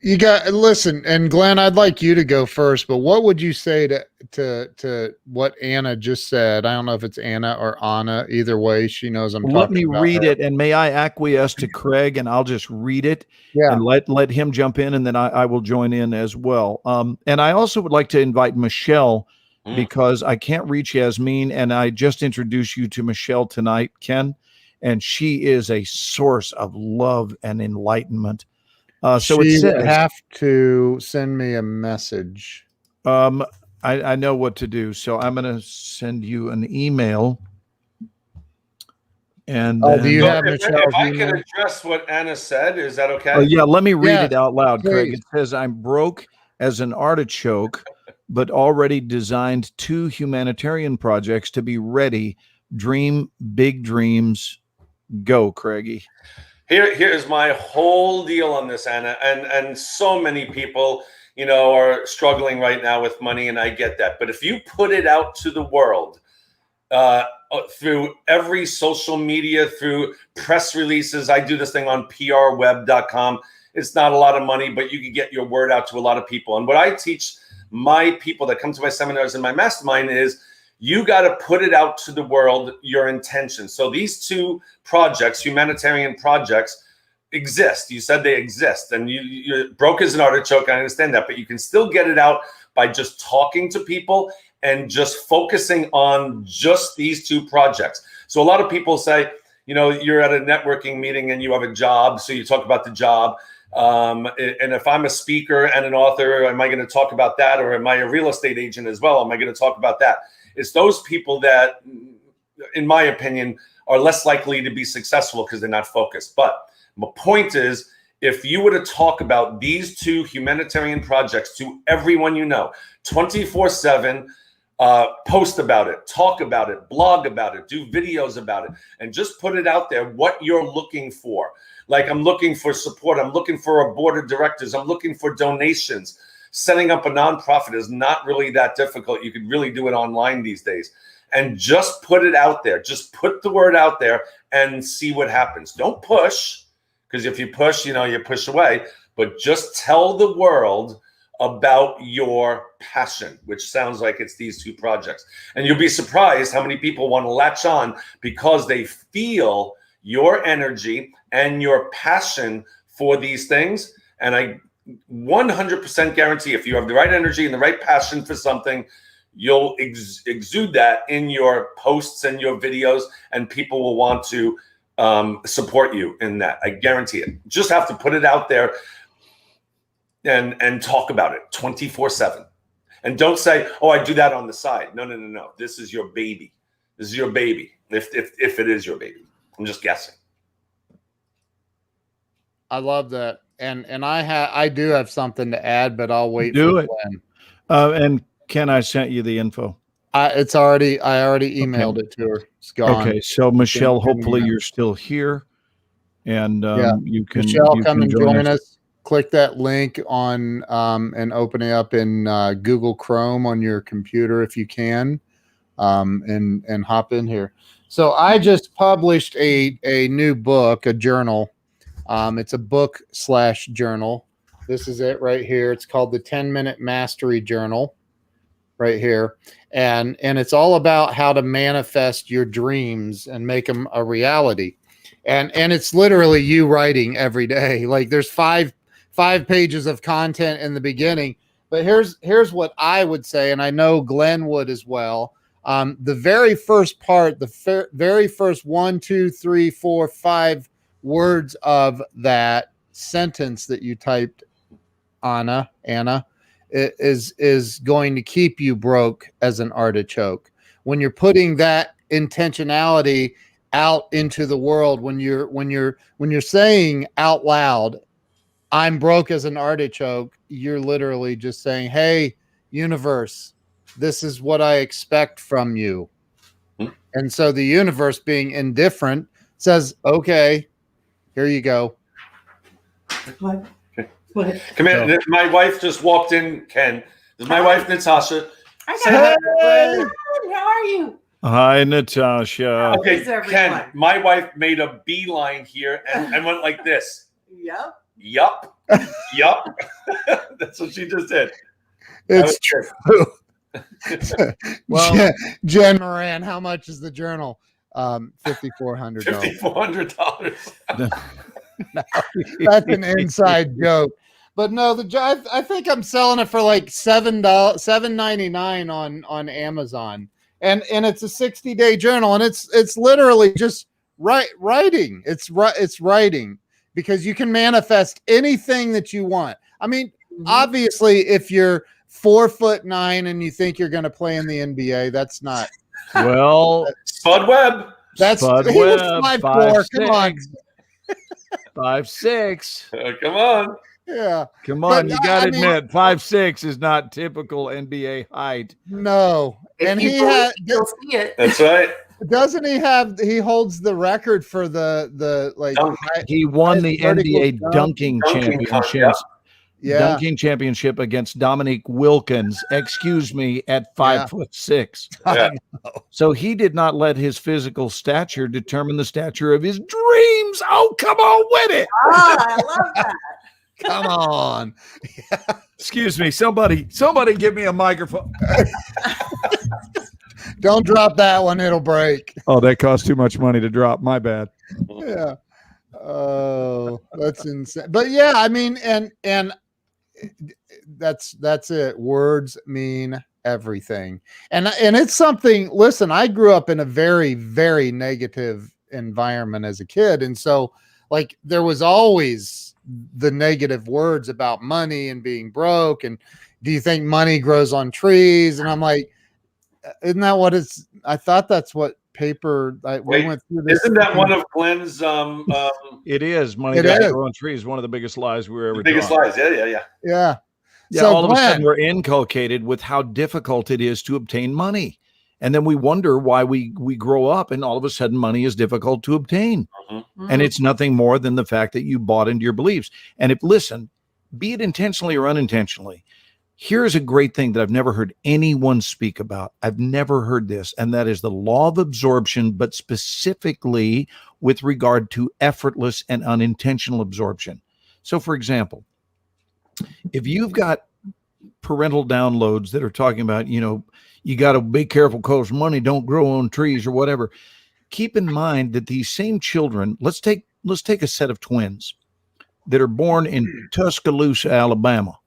You got listen, and Glenn, I'd like you to go first. But what would you say to what Anna just said? I don't know if it's Anna or Anna. Either way, she knows I'm Let talking me about read her. it, and may I acquiesce to Craig, and I'll just read it Yeah, and let him jump in, and then I will join in as well. And I also would like to invite Michelle because I can't reach Yasmin, and I just introduced you to Michelle tonight, Ken, and she is a source of love and enlightenment. So it she would says, have to send me a message. I know what to do, so I'm going to send you an email. And Oh, do you So have if Michelle's I can email? address what Anna said, is that okay? Oh, yeah, let me read Yes, it out loud, Craig. please. It says, I'm broke as an artichoke, but already designed 2 humanitarian projects to be ready. Dream big dreams. Go, Craigie. Here's my whole deal on this, Anna, and so many people, are struggling right now with money, and I get that. But if you put it out to the world, through every social media, through press releases, I do this thing on prweb.com. It's not a lot of money, but you can get your word out to a lot of people. And what I teach my people that come to my seminars and my mastermind is you got to put it out to the world, your intention. So these 2 projects, humanitarian projects, exist. You said they exist, and you're broke as an artichoke. I understand that, but you can still get it out by just talking to people and just focusing on just these 2 projects. So a lot of people say, you're at a networking meeting and you have a job, so you talk about the job. And if I'm a speaker and an author, am I going to talk about that? Or am I a real estate agent as well? Am I going to talk about that? It's those people that, in my opinion, are less likely to be successful because they're not focused. But my point is, if you were to talk about these 2 humanitarian projects to everyone 24/7, post about it, talk about it, blog about it, do videos about it, and just put it out there what you're looking for. Like, I'm looking for support. I'm looking for a board of directors. I'm looking for donations. Setting up a nonprofit is not really that difficult. You could really do it online these days. And just put it out there. Just put the word out there and see what happens. Don't push, because if you push, you push away. But just tell the world about your passion, which sounds like it's these 2 projects. And you'll be surprised how many people want to latch on because they feel your energy and your passion for these things. And I 100% guarantee if you have the right energy and the right passion for something, you'll exude that in your posts and your videos, and people will want to support you in that. I guarantee it. Just have to put it out there and talk about it 24/7. And don't say, oh, I do that on the side. No. This is your baby. This is your baby. If it is your baby. I'm just guessing. I love that, and I do have something to add, but I'll wait. Do for it. Glenn. And Ken, I sent you the info. I already emailed it to her. It's gone. Okay, so Michelle, Give me hopefully that. you're still here, and you can Michelle, come can and join us. Click that link on and open it up in Google Chrome on your computer if you can, and hop in here. So I just published a new book, a journal. It's a book/journal. This is it right here. It's called the 10-Minute Mastery Journal right here. And it's all about how to manifest your dreams and make them a reality. And it's literally you writing every day. Like, there's five pages of content in the beginning. But here's what I would say, and I know Glenn would as well. The very first part, the very first 1, 2, 3, 4, 5 words of that sentence that you typed, Anna, is going to keep you broke as an artichoke. When you're putting that intentionality out into the world, when you're saying out loud, I'm broke as an artichoke, you're literally just saying, hey, universe, this is what I expect from you. And so the universe, being indifferent, says, okay, here you go. What? Come here. My wife just walked in, Ken. This is my wife, Natasha. Say hi. How are you? Hi, Natasha. Okay, Is everyone? Ken, my wife made a beeline here and went like this. Yep. Yup. Yup. That's what she just did. It's true. Well- Jen Moran, how much is the journal? $5,400. $5,400. That's an inside joke. But no, I think I'm selling it for like $7.99 on Amazon, and it's a 60-day journal, and it's literally just writing. It's writing, because you can manifest anything that you want. I mean, obviously, if you're 4'9" and you think you're going to play in the NBA, that's not. Well, Spud Webb. That's Spud he was Webb, 5'4". Come on, 5'6". Come on. yeah. Come on, But, you got to I mean- admit, 5'6" is not typical NBA height. No, If and you he believe had. it, you'll see it. That's right. Doesn't he have? He holds the record for the like. Dunk. He won the Vertical NBA dunk. dunking Dunking championships. Yeah, Dunking championship against Dominique Wilkins, excuse me, at 5'6". Yeah. So he did not let his physical stature determine the stature of his dreams. Oh, come on with it. I love that. come on. Excuse me, somebody give me a microphone. Don't drop that one; it'll break. Oh, that cost too much money to drop. My bad. Yeah. Oh, that's insane. But yeah, I mean, and that's it. Words mean everything, and it's something. Listen, I grew up in a very, very negative environment as a kid, and so like there was always the negative words about money and being broke, and do you think money grows on trees? And I'm like, isn't that what it's? I thought that's what paper. We Wait, went through this. Isn't that one of Glenn's It is. Money It doesn't is. grow on trees. One of the biggest lies we were ever biggest taught. lies? Yeah. Yeah. Yeah, So all of a Glenn, sudden we're inculcated with how difficult it is to obtain money. And then we wonder why we grow up and all of a sudden money is difficult to obtain. And it's nothing more than the fact that you bought into your beliefs. And if, listen, be it intentionally or unintentionally, here's a great thing that I've never heard anyone speak about. I've never heard this, and that is the law of absorption, but specifically with regard to effortless and unintentional absorption. So, for example, if you've got parental downloads that are talking about, you got to be careful because money don't grow on trees or whatever, keep in mind that these same children, let's take a set of twins that are born in Tuscaloosa, Alabama.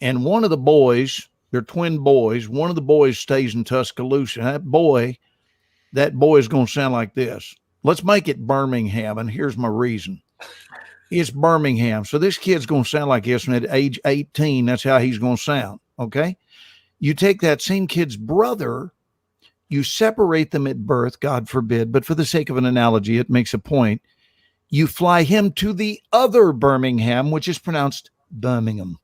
And one of the boys, they're twin boys, one of the boys stays in Tuscaloosa. That boy is going to sound like this. Let's make it Birmingham, and here's my reason. It's Birmingham. So this kid's going to sound like this, and at age 18, that's how he's going to sound, okay? You take that same kid's brother, you separate them at birth, God forbid, but for the sake of an analogy, it makes a point. You fly him to the other Birmingham, which is pronounced Birmingham.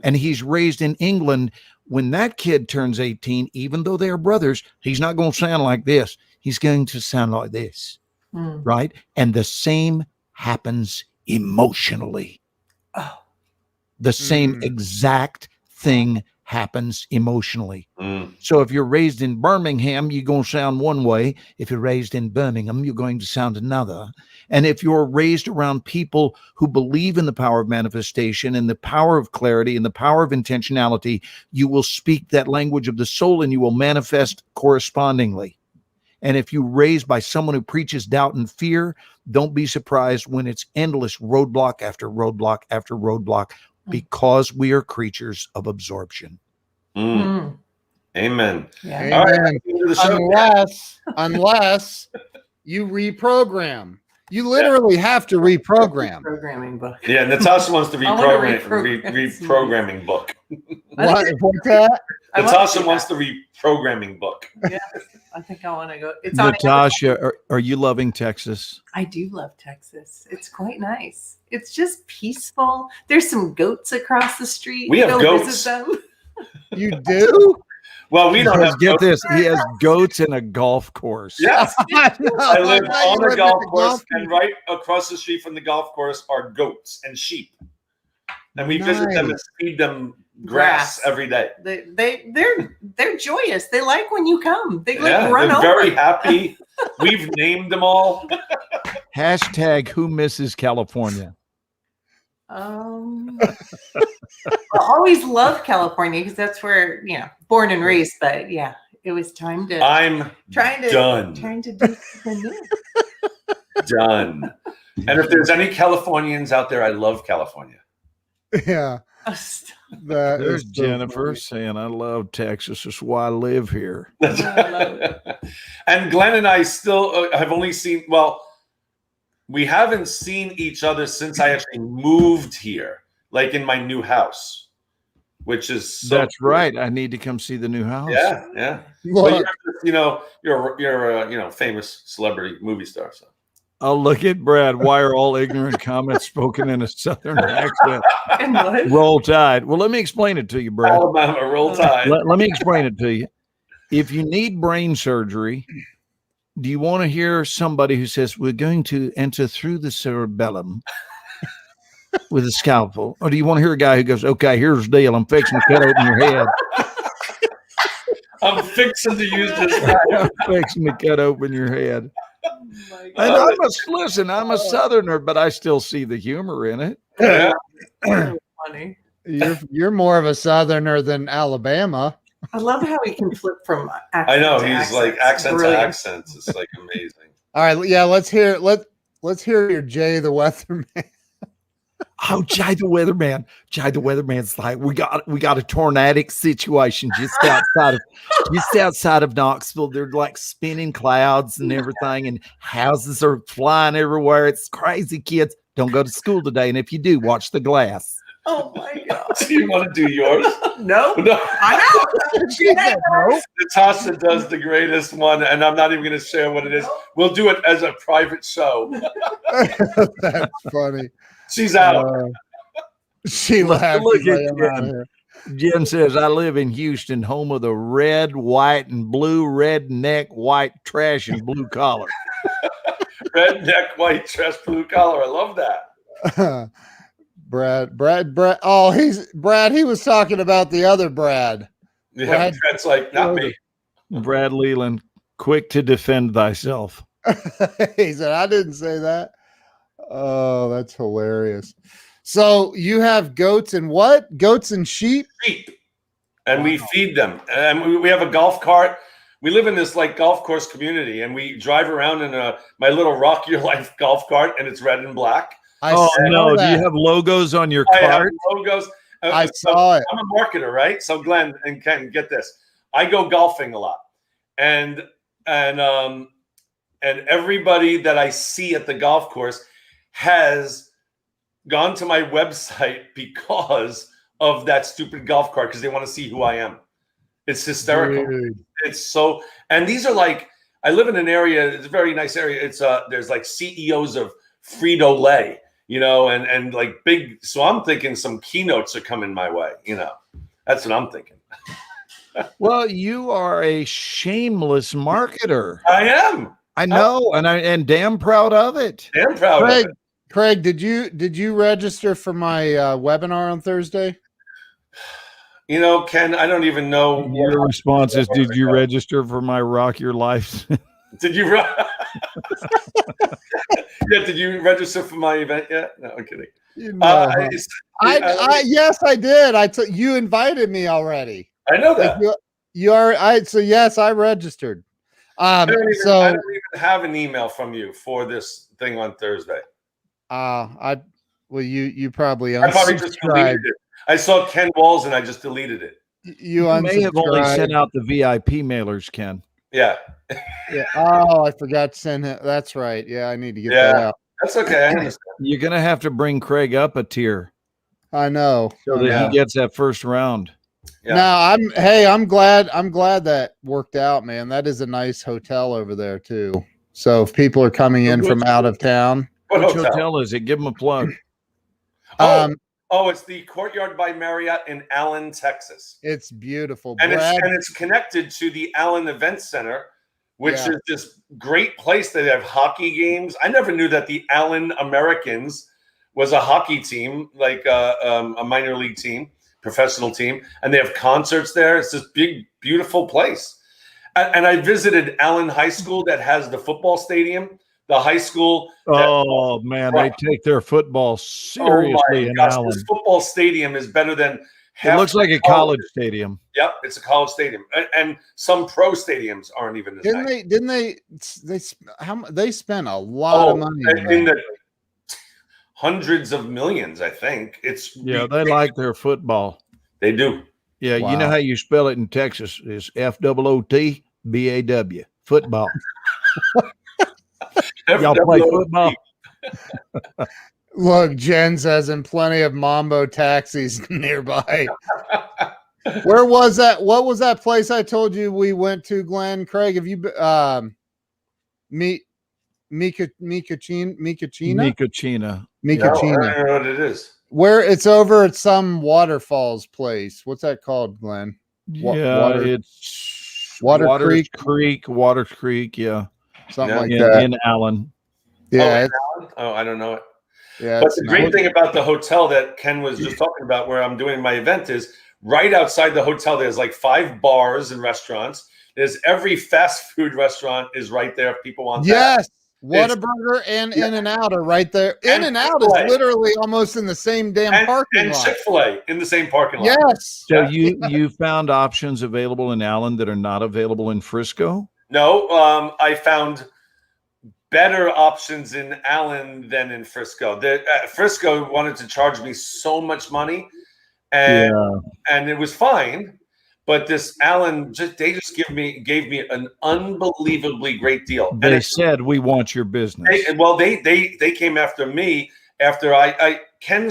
And he's raised in England. When that kid turns 18, even though they are brothers, he's not going to sound like this. He's going to sound like this, right? And the same happens emotionally. The same exact thing happens emotionally. So if you're raised in Birmingham, you're going to sound one way. If you're raised in Birmingham, you're going to sound another. And if you're raised around people who believe in the power of manifestation and the power of clarity and the power of intentionality, you will speak that language of the soul and you will manifest correspondingly. And if you're raised by someone who preaches doubt and fear, don't be surprised when it's endless roadblock after roadblock after roadblock, because we are creatures of absorption. Amen. Yeah. All right, Amen. into the show. Unless you reprogram. You literally have to reprogram. Programming book. Yeah, Natasha wants the I wanna reprogramming book. What's that? I want Natasha to wants the reprogramming book. I think I want to go. It's on Natasha, are you loving Texas? I do love Texas. It's quite nice. It's just peaceful. There's some goats across the street. We have Go goats. visit them. You do? Well, we don't have Get goats. this. He has goats and a golf course. Yes, I live thought you on the lived at golf the course, and right across the street from the golf course are goats and sheep, and we visit them and Nice. feed them grass Grass. every day. They're joyous. They like when you come. They like Yeah, run they're over. very happy. We've named them all. Hashtag who misses California? I always love California because that's where, born and raised. But yeah, it was time to I'm trying to do something new. done. And if there's any Californians out there, I love California. Yeah. Oh, stop. That There's is so Jennifer funny. saying, I love Texas. That's why I live here. And Glenn and I still have only seen, we haven't seen each other since I actually moved here, like in my new house, which is so That's cool. right. I need to come see the new house. Yeah, yeah. Look, But you're a famous celebrity movie star. So Oh, look at Brad. Why are all ignorant comments spoken in a Southern accent? And what? Roll Tide. Well, let me explain it to you, Brad. Alabama, roll tide. Let me explain it to you. If you need brain surgery, do you want to hear somebody who says, we're going to enter through the cerebellum with a scalpel? Or do you want to hear a guy who goes, okay, here's the deal. I'm fixing to cut open your head. I'm fixing to use this. I'm fixing to cut open your head. Oh my And God. I'm a Southerner, but I still see the humor in it. Yeah. So funny. you're more of a Southerner than Alabama. I love how he can flip from accent I know to he's like accent to Brilliant. accents. It's like amazing. All right, yeah, let's hear your Jay the Weatherman. Oh, Jay the Weatherman. Jay the Weatherman's like, we got a tornadic situation just outside of Knoxville. They're like spinning clouds and everything, and houses are flying everywhere. It's crazy, kids. Don't go to school today. And if you do, watch the glass. Oh my God. Do you want to do yours? No. No. I know. She said no. Natasha does the greatest one, and I'm not even going to share what it is. We'll do it as a private show. That's funny. She's out. She Look laughed. at She's like, "I'm Jen. outta here." Jen says, I live in Houston, home of the red, white, and blue, redneck, white trash, and blue collar. Redneck, white, trash, blue collar. I love that. Brad. Oh, he's Brad. He was talking about the other Brad. Yeah, Brad- that's like not me. Brad Leland, quick to defend thyself. He said, I didn't say that. Oh, that's hilarious. So you have goats and what? Goats and sheep? Sheep, and we feed them. And we have a golf cart. We live in this like golf course community, and we drive around in my little Rock Your Life golf cart, and it's red and black. I Oh, saw no. Do that. you have logos on your I have cart? logos. I So saw it. I'm a marketer, right? So Glenn and Ken, get this. I go golfing a lot, and everybody that I see at the golf course has gone to my website because of that stupid golf cart because they want to see who I am. It's hysterical. Dude. It's so, and these are like, I live in an area, it's a very nice area. It's there's like CEOs of Frito-Lay, and like big, so I'm thinking some keynotes are coming my way, that's what I'm thinking. Well, you are a shameless marketer. I am. I know, and damn proud of it. Damn proud of it. Craig, did you register for my webinar on Thursday? Ken, I don't even know. Your response is, did you register for my Rock Your Life? Did you? Yeah, did you register for my event yet? No, I'm kidding. Yes, I did. You invited me already. I know that. You are. So yes, I registered. I don't even have an email from you for this thing on Thursday. You probably I probably just deleted unsubscribed. it. I saw Ken Walls and I just deleted it. You may have only unsubscribed. sent out the VIP mailers, Ken. Yeah, Yeah. Oh, I forgot to send him. That's right. Yeah, I need to get Yeah. that out. that's okay. I understand. You're going to have to bring Craig up a tier I know. so that he gets that first round. Yeah. No, I'm glad that worked out, man. That is a nice hotel over there too. So if people are coming in from out of town, What Which hotel? hotel is it? Give him a plug. It's the Courtyard by Marriott in Allen, Texas. it's beautiful. And Brad, it's connected to the Allen Event Center, which Yeah. is this great place. They have hockey games. I never knew that the Allen Americans was a hockey team, like a minor league team, professional team, and they have concerts there. It's this big, beautiful place. And I visited Allen High School that has the football stadium. the high school. Oh man, they take their football seriously in gosh, Allen. this football stadium is better than It half looks like a college stadium. Yep, it's a college stadium, and some pro stadiums aren't even as nice. They spent a lot of money in the hundreds of millions, I think. It's They like their football. They do. Yeah, Wow. you know how you spell it in Texas is FOOTBAW, football. Y'all play football? Look, Jen says, and plenty of Mambo taxis nearby. Where was that? What was that place I told you we went to, Glenn? Craig, have you Mikachina? Mikachina. No, I Mikachina. don't know what it is. Where it's over at some waterfalls place. What's that called, Glenn? It's Water Creek? Waters Creek, yeah. Something like in, that. in Allen. Yeah. I don't know it. Yeah. But the great thing about the hotel that Ken was just talking about, where I'm doing my event, is right outside the hotel. There's like 5 bars and restaurants. There's every fast food restaurant is right there. If people want that. Yes. Whataburger and In-N-Out are right there. In-N-Out is literally almost in the same damn parking and lot. Chick-fil-A in the same parking lot. Yes. So you found options available in Allen that are not available in Frisco? No, I found better options in Allen than in Frisco. Frisco wanted to charge me so much money, and it was fine. But this Allen, they just gave me an unbelievably great deal. They said, we want your business. They came after me after Ken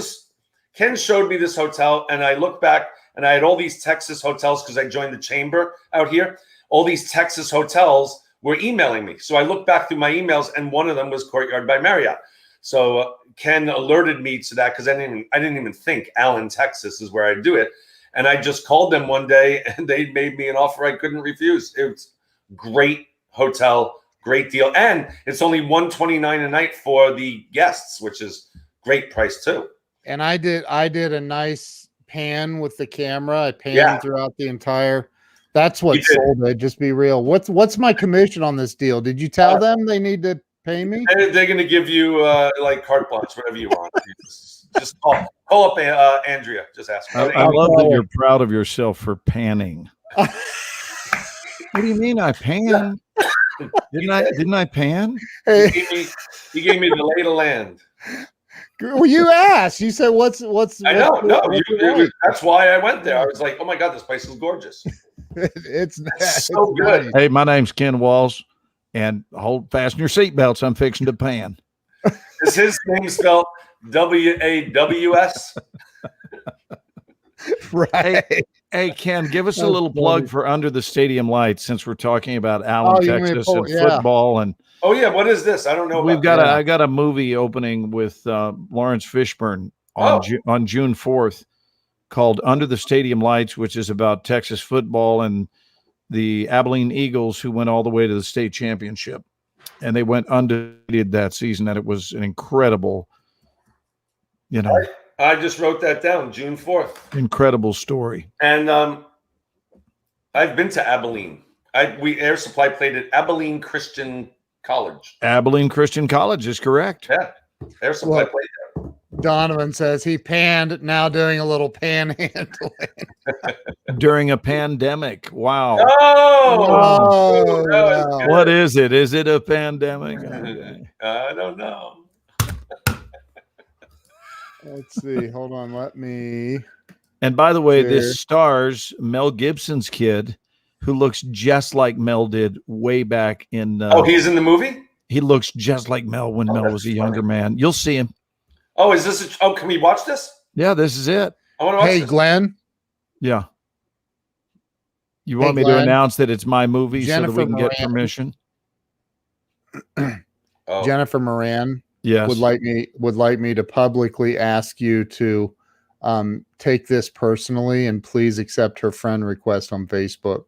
showed me this hotel, and I looked back and I had all these Texas hotels because I joined the chamber out here. All these Texas hotels were emailing me. So I looked back through my emails, and one of them was Courtyard by Marriott. So Ken alerted me to that because I didn't even think Allen, Texas is where I do it. And I just called them one day, and they made me an offer I couldn't refuse. It was great hotel, great deal, and it's only $129 a night for the guests, which is great price too. And I did a nice pan with the camera. I panned throughout the entire. That's what sold it. Just be real. What's my commission on this deal? Did you tell them they need to pay me? They're going to give you like carte blanche, whatever you want. Just call up Andrea. Just ask her. I love that you're proud of yourself for panning. What do you mean I pan? Didn't I pan? Hey. He gave me the lay of the land. Well, you asked. You said, "What's?" I know. That's why I went there. I was like, "Oh my god, this place is gorgeous." it's so good. Hey, my name's Ken Walls, and fasten your seatbelts. I'm fixing to pan. Is his name spelled WAWS? Right. Hey, Ken, give us a little plug for Under the Stadium Lights, since we're talking about Allen, Texas, and football. And oh yeah, what is this? I don't know. I got a movie opening with Lawrence Fishburne on June 4th called Under the Stadium Lights, which is about Texas football and the Abilene Eagles, who went all the way to the state championship, and they went undefeated that season. And it was an incredible, I just wrote that down. June 4th. Incredible story. And I've been to Abilene. We Air Supply played at Abilene Christian College. Abilene Christian College is correct. Yeah, Air Supply played there. Donovan says he panned, now doing a little panhandling. During a pandemic. Wow. Oh, wow. What is it? Is it a pandemic? I don't know. Let's see. Hold on. Let me. And by the way, this stars Mel Gibson's kid, who looks just like Mel did way back in. He's in the movie? He looks just like Mel when Mel was a younger man. You'll see him. Oh, is this? Can we watch this? Yeah, this is it. I want to watch this. Glenn. Yeah. You want me to announce that it's my movie so that we can get permission? Jennifer Moran. Yes. Would like me to publicly ask you to take this personally and please accept her friend request on Facebook.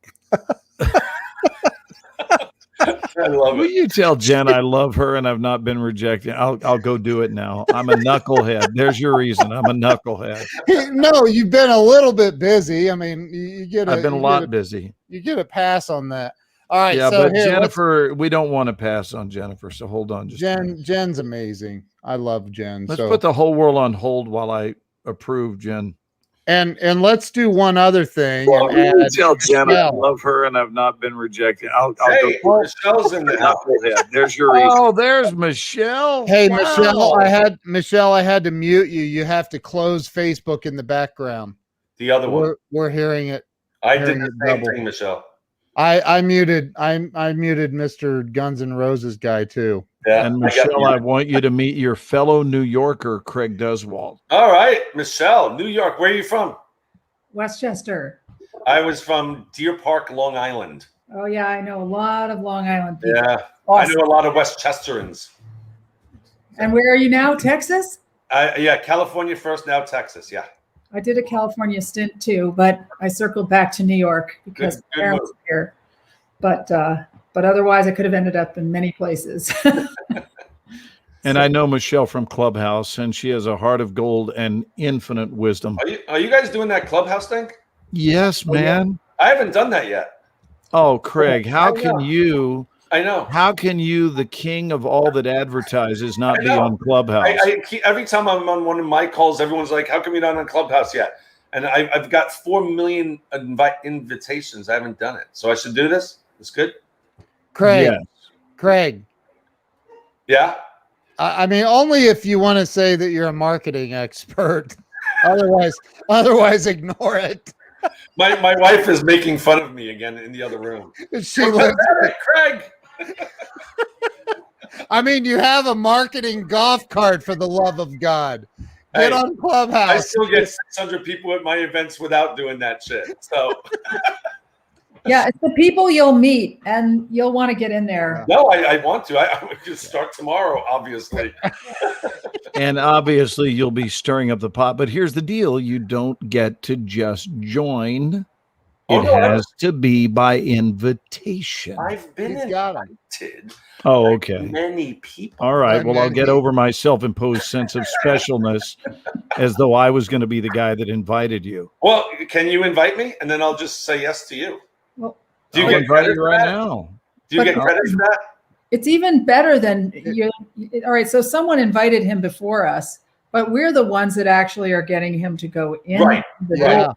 I love Will it. you tell Jen I love her and I've not been rejected? I'll go do it now. I'm a knucklehead. There's your reason. I'm a knucklehead. No, you've been a little bit busy. I mean, I've been a lot busy. You get a pass on that. All right. Yeah, so but here, Jennifer, we don't want to pass on Jennifer. So hold on. Just a minute. Jen's amazing. I love Jen. Let's so put the whole world on hold while I approve Jen. and let's do one other thing. Well, and add tell Jen I Michelle. love her and I've not been rejected. I'll Hey, go. Michelle's in the house. Knucklehead. There's your reason. Oh, there's Michelle. Hey, Wow. Michelle, I had to mute you. You have to close Facebook in the background. The other one. We're hearing it. I did hearing the it same double. thing, Michelle. I muted Mr. Guns N' Roses guy too. Yeah. And I got Michelle, you. I want you to meet your fellow New Yorker, Craig Duswalt. All right, Michelle, New York. Where are you from? Westchester. I was from Deer Park, Long Island. Oh yeah, I know a lot of Long Island people. Yeah. Awesome. I know a lot of Westchesterans. And where are you now? Texas? Yeah, California first, now Texas. Yeah. I did a California stint too, but I circled back to New York because Good my parents move. were here. But otherwise, I could have ended up in many places. And I know Michelle from Clubhouse, and she has a heart of gold and infinite wisdom. Are you guys doing that Clubhouse thing? Yes, man. I haven't done that yet. Oh, Craig, how I can know. you, I know. the king of all that advertises, not I be know. on Clubhouse? Every time I'm on one of my calls, everyone's like, "How come you're not on Clubhouse yet?" And I've got 4 million invitations. I haven't done it, so I should do this. It's good. Craig, Yes. Craig. Yeah. I mean, only if you want to say that you're a marketing expert. otherwise, ignore it. My wife is making fun of me again in the other room. She lives. Craig. I mean, you have a marketing golf cart, for the love of God. Get Hey, on I Clubhouse. still get 600 people at my events without doing that shit. So Yeah, it's the people you'll meet, and you'll want to get in there. no, I want to. I would just start tomorrow, obviously. And obviously, you'll be stirring up the pot. But here's the deal: you don't get to just join. Oh, It no, has to be by invitation. I've been He's got 'em. invited Oh, by okay. many people. All right. Well, I'll And get then- over my self-imposed sense of specialness, as though I was going to be the guy that invited you. Well, can you invite me, and then I'll just say yes to you. Well, Do you I'll get invite credit you for right that? now. Do you get But- credit for that? It's even better than you. All right, so someone invited him before us, but we're the ones that actually are getting him to go in. Right, the Yeah. door.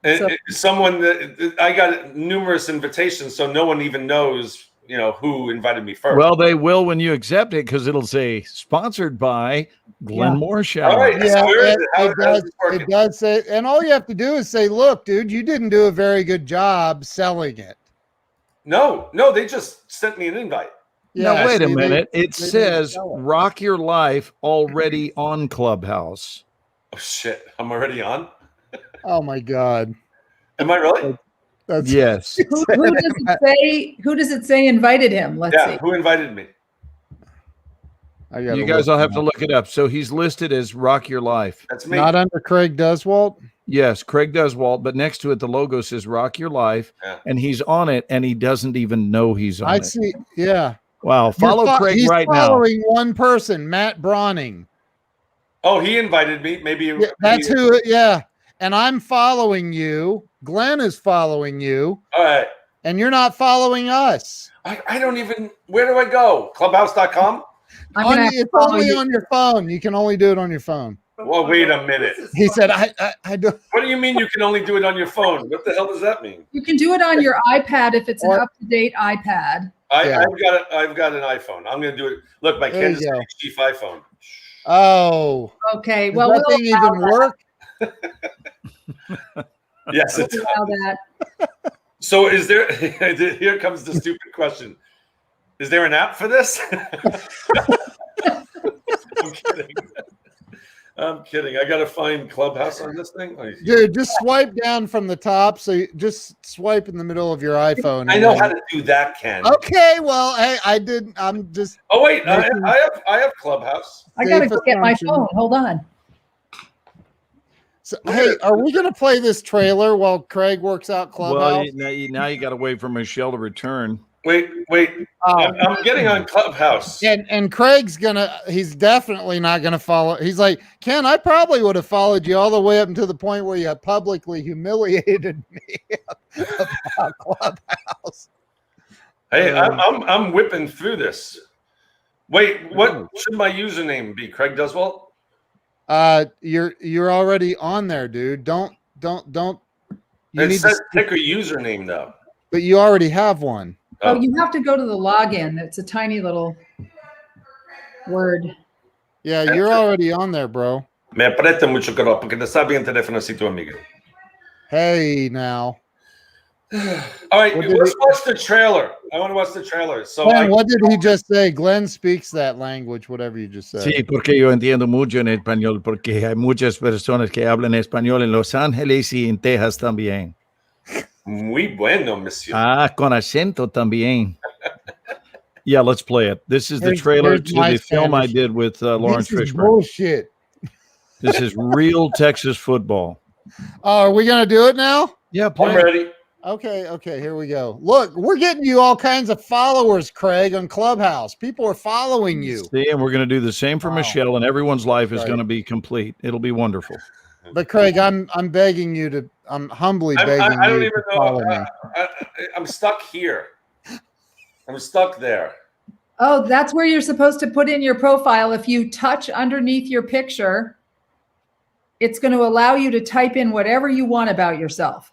And So- someone that I got numerous invitations, so no one even knows, who invited me first. Well, they will when you accept it, because it'll say sponsored by Glenn Morshower. All right. Yeah, Where is it, it? How's does. this working? It does say, and all you have to do is say, "Look, dude, you didn't do a very good job selling it." No, they just sent me an invite. Now, wait a see, minute. It they didn't says sell it. Rock Your Life already on Clubhouse. Oh shit, I'm already on. Oh my God, Am I really? that's Yes. Who does it say? Who does it say invited him? Let's Yeah. see. Who invited me? I gotta You guys look all have him to up. look it up. So he's listed as Rock Your Life. That's me. Not under Craig Duswalt. Yes, Craig Duswalt, but next to it, the logo says Rock Your Life, Yeah. and he's on it, and he doesn't even know he's on I it. see. Yeah, Wow. Follow Craig he's right now. following one person, Matt Brawning. Oh, he invited me. Maybe Yeah, that's who. Yeah, and I'm following you. Glenn is following you, All right. and you're not following us. I don't even. Where do I go? Clubhouse.com. I'm gonna have to It's follow only you. on your phone. You can only do it on your phone. Well, wait a minute. He said, "I do." What do you mean you can only do it on your phone? What the hell does that mean? You can do it on your iPad if it's an Or- up-to-date iPad. Yeah. I've got an iPhone. I'm gonna do it. Look, my There you Kansas go. City Chief iPhone. Oh, Okay, does well, that we'll thing allow even that. work? Yes, We'll it's allow that. so. Is there? Here comes the stupid question. Is there an app for this? I'm kidding. I'm kidding. I gotta find Clubhouse on this thing. Oh, Dude, just swipe down from the top. So you just swipe in the middle of your iPhone. I and know then- how to do that, Ken. Okay, well, hey, I didn't. I'm just. Oh wait, I have Clubhouse. I gotta Safe go get my assumption. phone. Hold on. So, hey, are we gonna play this trailer while Craig works out Clubhouse? Well, now you got to wait for Michelle to return. Wait. Oh. I'm getting on Clubhouse. And Craig's he's definitely not gonna follow. He's like, Ken, I probably would have followed you all the way up until the point where you publicly humiliated me about Clubhouse. Hey, I'm whipping through this. Wait, what should my username be? Craig Duswalt? You're already on there, dude. Don't. You It need says to, pick a username though. but you already have one. Oh, you have to go to the login. It's a tiny little word. Yeah, you're already on there, bro. Me aprieta mucho, caro, porque te está bien teléfono así tu amiga. Hey, now. All right, What did let's he- watch the trailer. I want to watch the trailer. So Glenn, what did he just say? Glenn speaks that language, whatever you just said. Sí, porque yo entiendo mucho en español, porque hay muchas personas que hablan español en Los Ángeles y en Texas también. Muy bueno, monsieur. Ah, con acento también. Yeah, let's play it. This is the trailer Here's to my the film I Spanish. did with Lawrence This is Fishburne. bullshit. This is real Texas football. Oh, are we gonna do it now? Yeah, I'm play it. ready. Okay, here we go. Look, we're getting you all kinds of followers, Craig, on Clubhouse. People are following you. See, and we're going to do the same for Wow. Michelle, and everyone's life is Right. going to be complete. It'll be wonderful. But Craig, I'm begging you to. I'm humbly begging I don't you even to know. follow me. I'm stuck here. I'm stuck there. Oh, that's where you're supposed to put in your profile. If you touch underneath your picture, it's going to allow you to type in whatever you want about yourself.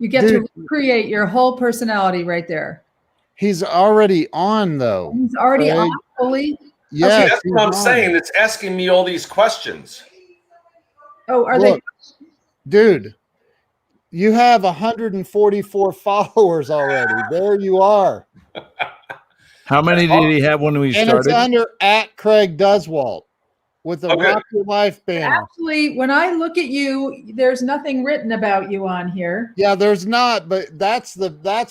You get to create your whole personality right there. He's already on though. He's already Craig. on fully. Yes, That's he's what I'm on. saying. It's asking me all these questions. Oh, are Look, dude, you have 144 followers already. There you are. How many did he have when we And it's started? under at Craig Duswalt with the Okay. Rock Your Life banner. actually, when I look at you, there's nothing written about you on here. Yeah, there's not, but that's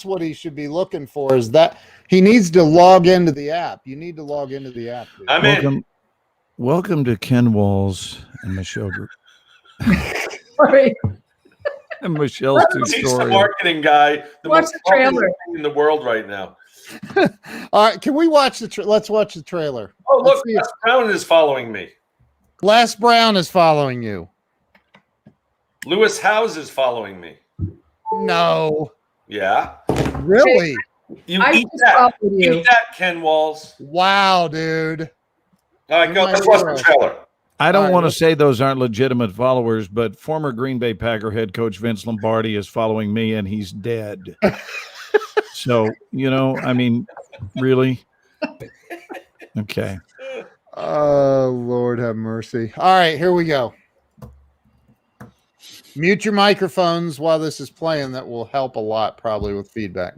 what he should be looking for, is that he needs to log into the app. You need to log into the app. Dude. I'm in. Welcome to Ken Walls and Michelle Group. Sorry. And Michelle's two He's the stories. marketing guy. The Watch most the trailer. popular thing in the world right now. All right, can we watch let's watch the trailer. Oh, Let's look, see if- Les Brown is following me. Les Brown is following you. Lewis Howes is following me. No, Yeah. really? You I eat just that. followed you. Eat that, Ken Walls. Wow, dude. All right, You're go. my Let's watch hero. the trailer. I don't All right, want to let's- say those aren't legitimate followers, but former Green Bay Packer head coach Vince Lombardi is following me, and he's dead. So, I mean, really? Okay. Oh, Lord have mercy. All right, here we go. Mute your microphones while this is playing. That will help a lot, probably, with feedback.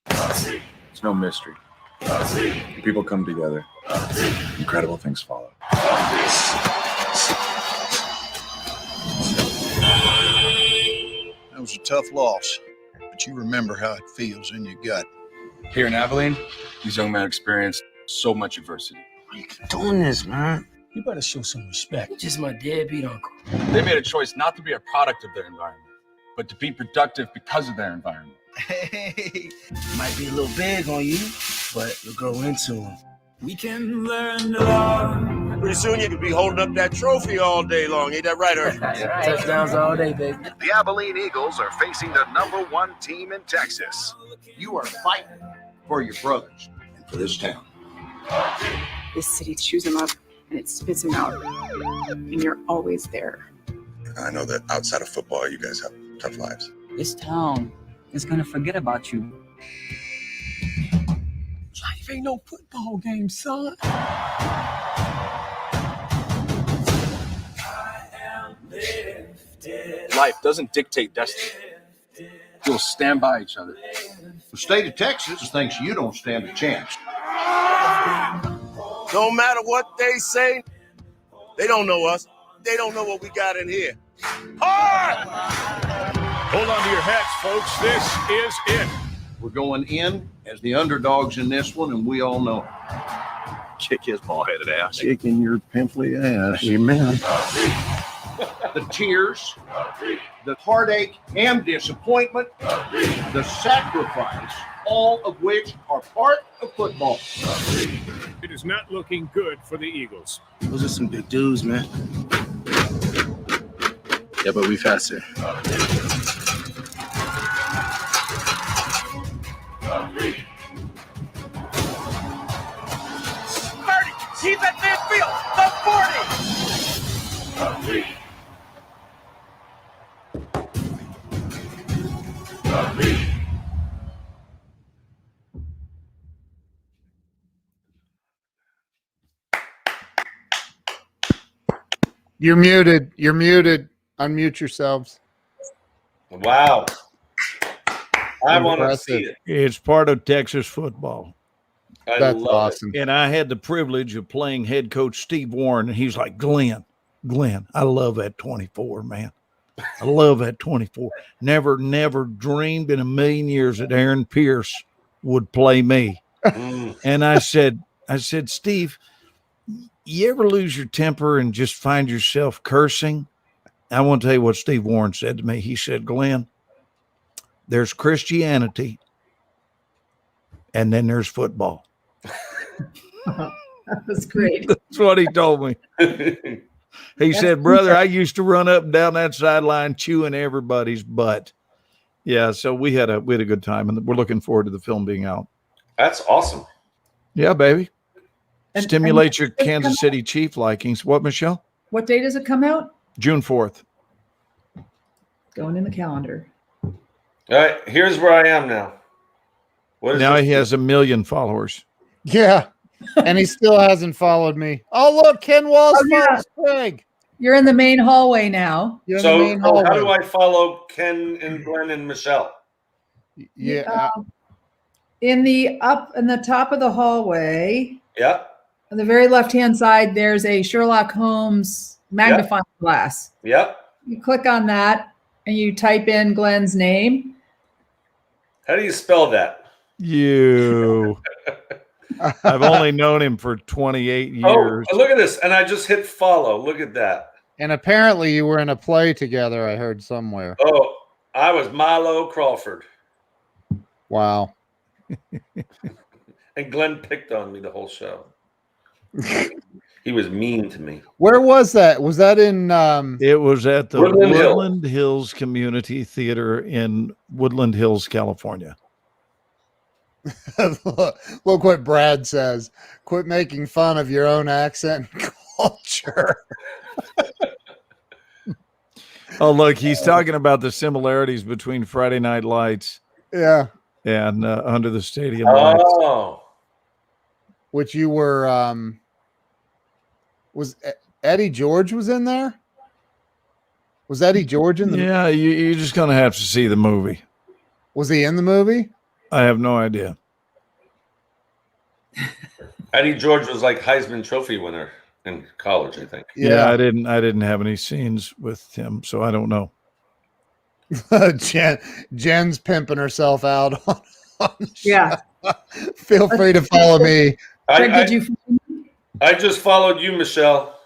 It's no mystery. People come together. Incredible things follow. That was a tough loss, but you remember how it feels in your gut. Here in Abilene, these young men experienced so much adversity. You keep doing this, man. You better show some respect. Just my deadbeat uncle. They made a choice not to be a product of their environment, but to be productive because of their environment. Hey, might be a little big on you, but you'll grow into him. We can learn to love. Pretty soon you could be holding up that trophy all day long. Ain't that right, Hershey? Touchdowns all day, baby. The Abilene Eagles are facing the #1 team in Texas. You are fighting for your brothers and for this town. This city chews them up and it spits them out. And you're always there. I know that outside of football, you guys have tough lives. This town is gonna forget about you. Life ain't no football game, son. Life doesn't dictate destiny. You'll stand by each other. The state of Texas thinks you don't stand a chance. No matter what they say, they don't know us. They don't know what we got in here. Hard! Hold on to your hats, folks. This is it. We're going in as the underdogs in this one, and we all know it. Kick his ball-headed ass. Kicking your pimply ass. Amen. The tears, the heartache and disappointment, the sacrifice, all of which are part of football. It is not looking good for the Eagles. Those are some big dudes, man. Yeah, but we faster. He's at midfield. The 40. You're muted. You're muted. Unmute yourselves. Wow. I want to see Impressive. it. It's part of Texas football. I That's love awesome. And I had the privilege of playing head coach Steve Warren, and he's like, Glenn, I love that 24, man. I love that 24. Never dreamed in a million years that Aaron Pierce would play me. it. And I said, Steve, you ever lose your temper and just find yourself cursing? I want to tell you what Steve Warren said to me. He said, Glenn, there's Christianity, and then there's football. That was great. That's what he told me. He said, brother, I used to run up and down that sideline chewing everybody's butt. Yeah, so we had a good time, and we're looking forward to the film being out. That's awesome. Yeah, baby. And- Stimulate your and does it Kansas come City Chief likings. What, Michelle? What day does it come out? June 4th. Going in the calendar. All right, here's where I am now. What is Now this? he has 1 million followers. Yeah. And he still hasn't followed me. Oh, look, Ken Walls Oh, yeah. follows Craig. You're in the main hallway now. You're in the So main how hallway. do I follow Ken and Glenn and Michelle? Yeah. In the top of the hallway, Yeah, on the very left-hand side, there's a Sherlock Holmes magnifying glass. yeah. You click on that and you type in Glenn's name. How do you spell that? You. I've only known him for 28 years. Oh, look at this. And I just hit follow. Look at that. And apparently you were in a play together, I heard somewhere. Oh, I was Milo Crawford. Wow. And Glenn picked on me the whole show. He was mean to me. Where was that? Was that in It was at the Woodland Hill. Woodland Hills Community Theater in Woodland Hills, California. Look what Brad says. Quit making fun of your own accent and culture. Oh, look, he's talking about the similarities between Friday Night Lights Yeah. and Under the Stadium Lights. Oh, Which you were was Eddie George was in there? Was Eddie George in the Yeah, you're just going to have to see the movie. Was he in the movie? I have no idea. Eddie George was like Heisman Trophy winner in college, I think. Yeah, I didn't have any scenes with him, so I don't know. Jen's pimping herself out on the Yeah. show. Feel free to follow me. Craig, did you? I just followed you, Michelle.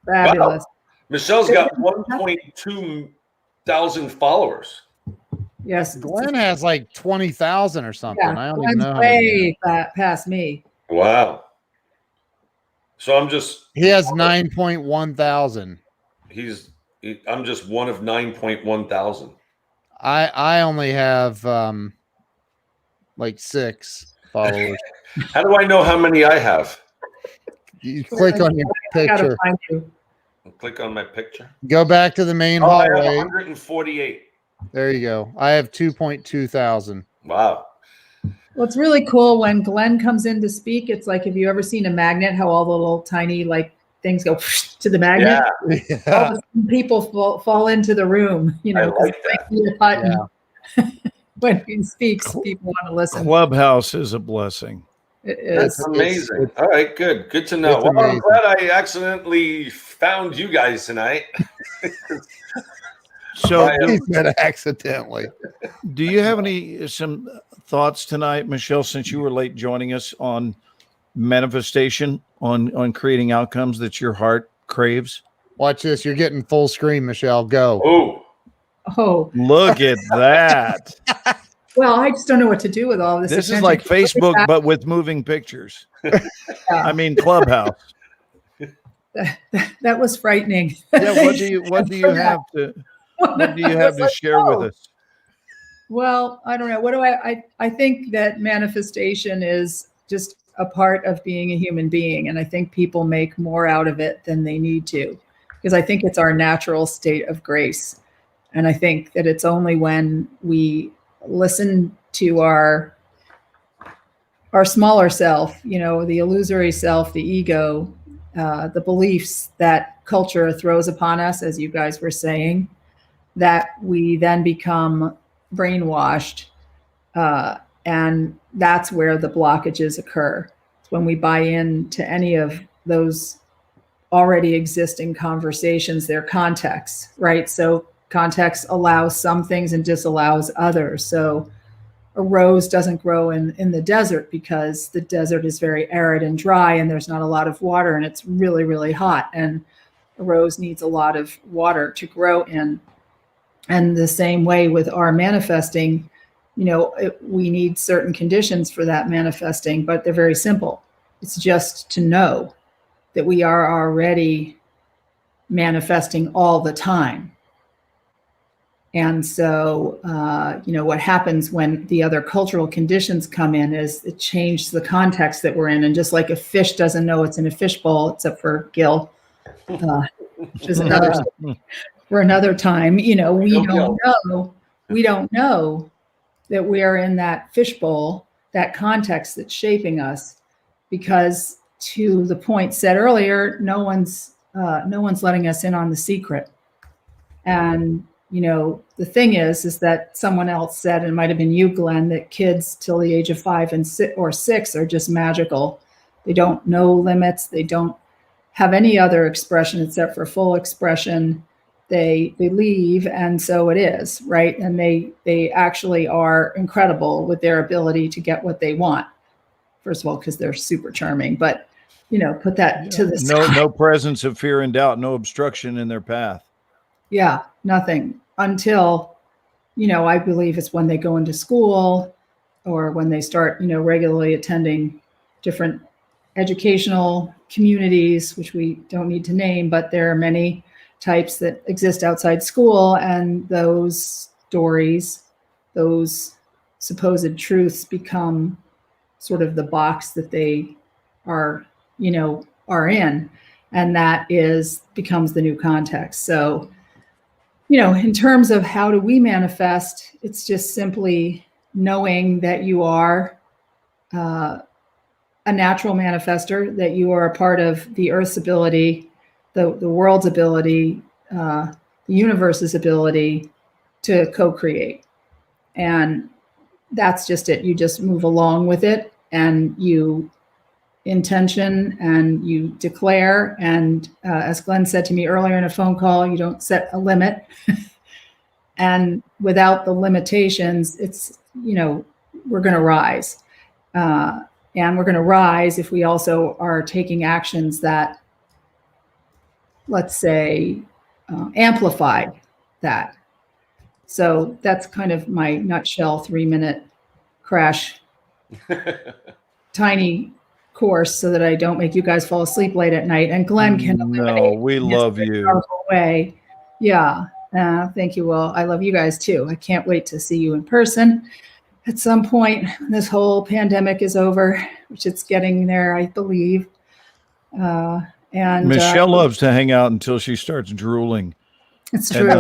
Fabulous. Michelle's got 1.2 thousand followers. Yes. Glenn has like 20,000 or something. Yeah, I don't even Glenn's know. how many. way past me. Wow. So I'm just He has 9.1 thousand. I'm just one of 9.1 thousand. I only have like 6 followers. How do I know how many I have? You click on your I gotta picture. find you. Click on my picture. Go back to the main Oh, I have hallway. 148. There you go. I have 2.2 thousand. Wow. Well, it's really cool when Glenn comes in to speak. It's like, have you ever seen a magnet, how all the little tiny like things go to the magnet? All of a sudden people fall into the room, you know, I like because button. When he speaks, people want to listen. Clubhouse is a blessing. It That's is. amazing. All right, good. Good to know. It's Well, I'm amazing. glad I accidentally found you guys tonight. So He said accidentally. do you have some thoughts tonight, Michelle, since you were late joining us on manifestation, on creating outcomes that your heart craves? Watch this. You're getting full screen, Michelle. Go. Oh, Oh, Look at that. well, I just don't know what to do with all this. This is attention. like Look at Facebook, that. but with moving pictures. I mean, Clubhouse. That was frightening. Yeah. What do you have to share with us? Well, I don't know. What do I think that manifestation is just a part of being a human being. And I think people make more out of it than they need to, because I think it's our natural state of grace. And I think that it's only when we listen to our smaller self, the illusory self, the ego, the beliefs that culture throws upon us, as you guys were saying, that we then become brainwashed. And that's where the blockages occur. It's when we buy into any of those already existing conversations, their context, right? So context allows some things and disallows others. So a rose doesn't grow in the desert because the desert is very arid and dry and there's not a lot of water and it's really, really hot. And a rose needs a lot of water to grow in. And the same way with our manifesting, we need certain conditions for that manifesting, but they're very simple. It's just to know that we are already manifesting all the time. And so, what happens when the other cultural conditions come in is it changes the context that we're in. And just like a fish doesn't know it's in a fishbowl, except for Gil, which is for another time, we don't know that we are in that fishbowl, that context that's shaping us, because to the point said earlier, no one's letting us in on the secret. And the thing is that someone else said, and it might have been you, Glenn, that kids till the age of 5 or 6 are just magical. They don't know limits. They don't have any other expression except for full expression. They leave, and so it is, right? And they actually are incredible with their ability to get what they want. First of all, because they're super charming, but put that to the side. No presence of fear and doubt, no obstruction in their path. Yeah, nothing until, I believe it's when they go into school or when they start, regularly attending different educational communities, which we don't need to name, but there are many types that exist outside school, and those stories, those supposed truths become sort of the box that they are in, and that becomes the new context. So, in terms of how do we manifest, it's just simply knowing that you are a natural manifester, that you are a part of the Earth's ability, the world's ability, the universe's ability to co-create. And that's just it. You just move along with it, and you intention and you declare. And as Glenn said to me earlier in a phone call, you don't set a limit. And without the limitations, it's, we're going to rise. And we're going to rise if we also are taking actions that, let's say, amplify that. So that's kind of my nutshell 3-minute crash, tiny course, so that I don't make you guys fall asleep late at night. And Glenn can eliminate. No, we love you. Way. Yeah. Thank you. Well, I love you guys too. I can't wait to see you in person at some point. This whole pandemic is over, which it's getting there, I believe. And Michelle loves to hang out until she starts drooling. It's true.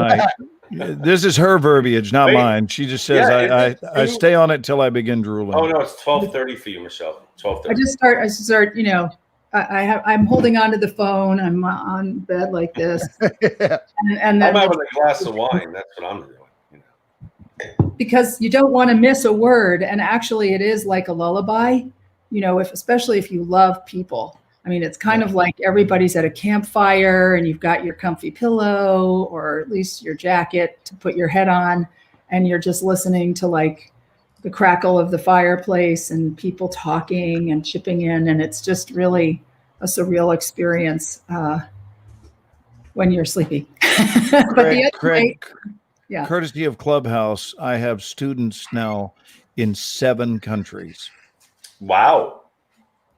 This is her verbiage, not mine. She just says, I stay on it till I begin drooling. Oh no, it's 12:30 for you, Michelle. 12:30. I start, I'm holding onto the phone. I'm on bed like this. and then I'm having a glass of wine. That's what I'm doing. Because you don't want to miss a word. And actually it is like a lullaby, especially if you love people. I mean, it's kind of like everybody's at a campfire and you've got your comfy pillow, or at least your jacket to put your head on, and you're just listening to like the crackle of the fireplace and people talking and chipping in. And it's just really a surreal experience when you're sleepy. Craig, courtesy of Clubhouse, I have students now in 7 countries. Wow.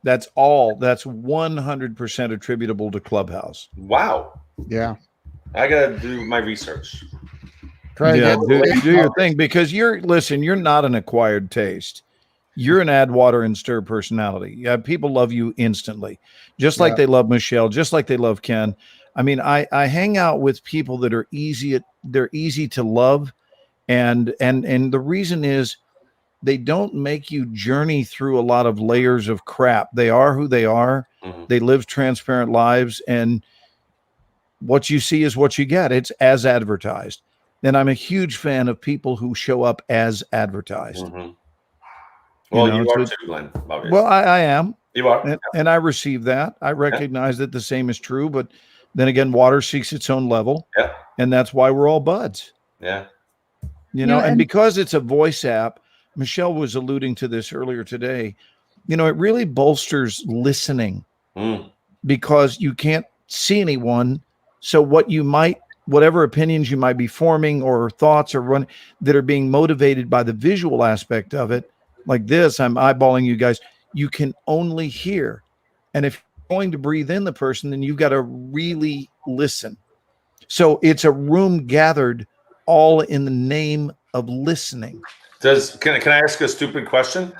That's all. That's 100% attributable to Clubhouse. Wow. Yeah. I gotta do my research. Craig, Yeah, it's- do your thing, because you're not an acquired taste. You're an add water and stir personality. Yeah, people love you instantly, just like Yeah. they love Michelle, just like they love Ken. I mean, I hang out with people that are they're easy to love, and the reason is they don't make you journey through a lot of layers of crap. They are who they are. Mhm. They live transparent lives, and what you see is what you get. It's as advertised. And I'm a huge fan of people who show up as advertised. Mhm. Well, know, you so- are too, Glenn. Obviously. Well, I am. You are. And I receive that. I recognize that the same is true, but then again, water seeks its own level. Yeah. And that's why we're all buds. Yeah. You know, Yeah, and and- because it's a voice app, Michelle was alluding to this earlier today. You know, it really bolsters listening Mm. because you can't see anyone. So whatever opinions you might be forming or thoughts or that are being motivated by the visual aspect of it, like this, I'm eyeballing you guys, you can only hear. And if you're going to breathe in the person, then you've got to really listen. So it's a room gathered all in the name of listening. Can I ask a stupid question?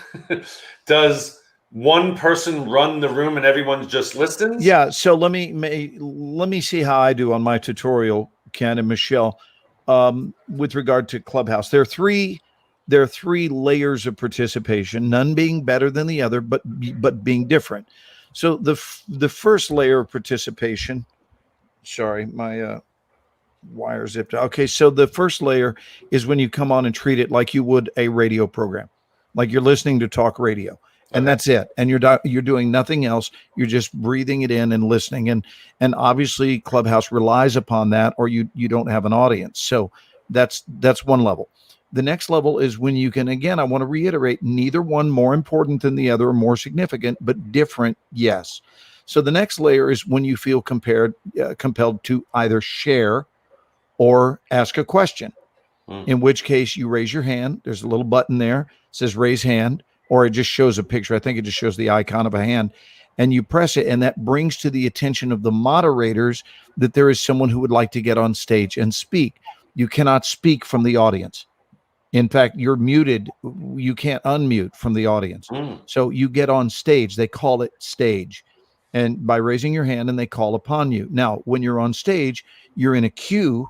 Does one person run the room and everyone just listens? Yeah. So let me see how I do on my tutorial, Ken and Michelle, with regard to Clubhouse. There are three layers of participation, none being better than the other, but being different. So the first layer of participation, sorry, my wire zipped out. Okay, so the first layer is when you come on and treat it like you would a radio program, like you're listening to talk radio, and that's it. And you're doing nothing else. You're just breathing it in and listening. And obviously, Clubhouse relies upon that, or you don't have an audience. So that's one level. The next level is when you can, again, I want to reiterate, neither one more important than the other or more significant, but different, yes. So the next layer is when you feel compelled to either share or ask a question, in which case you raise your hand. There's a little button there, it says raise hand, or it just shows a picture. I think it just shows the icon of a hand, and you press it, and that brings to the attention of the moderators that there is someone who would like to get on stage and speak. You cannot speak from the audience. In fact, you're muted. You can't unmute from the audience. So you get on stage. They call it stage. And by raising your hand, and they call upon you. Now, when you're on stage, you're in a queue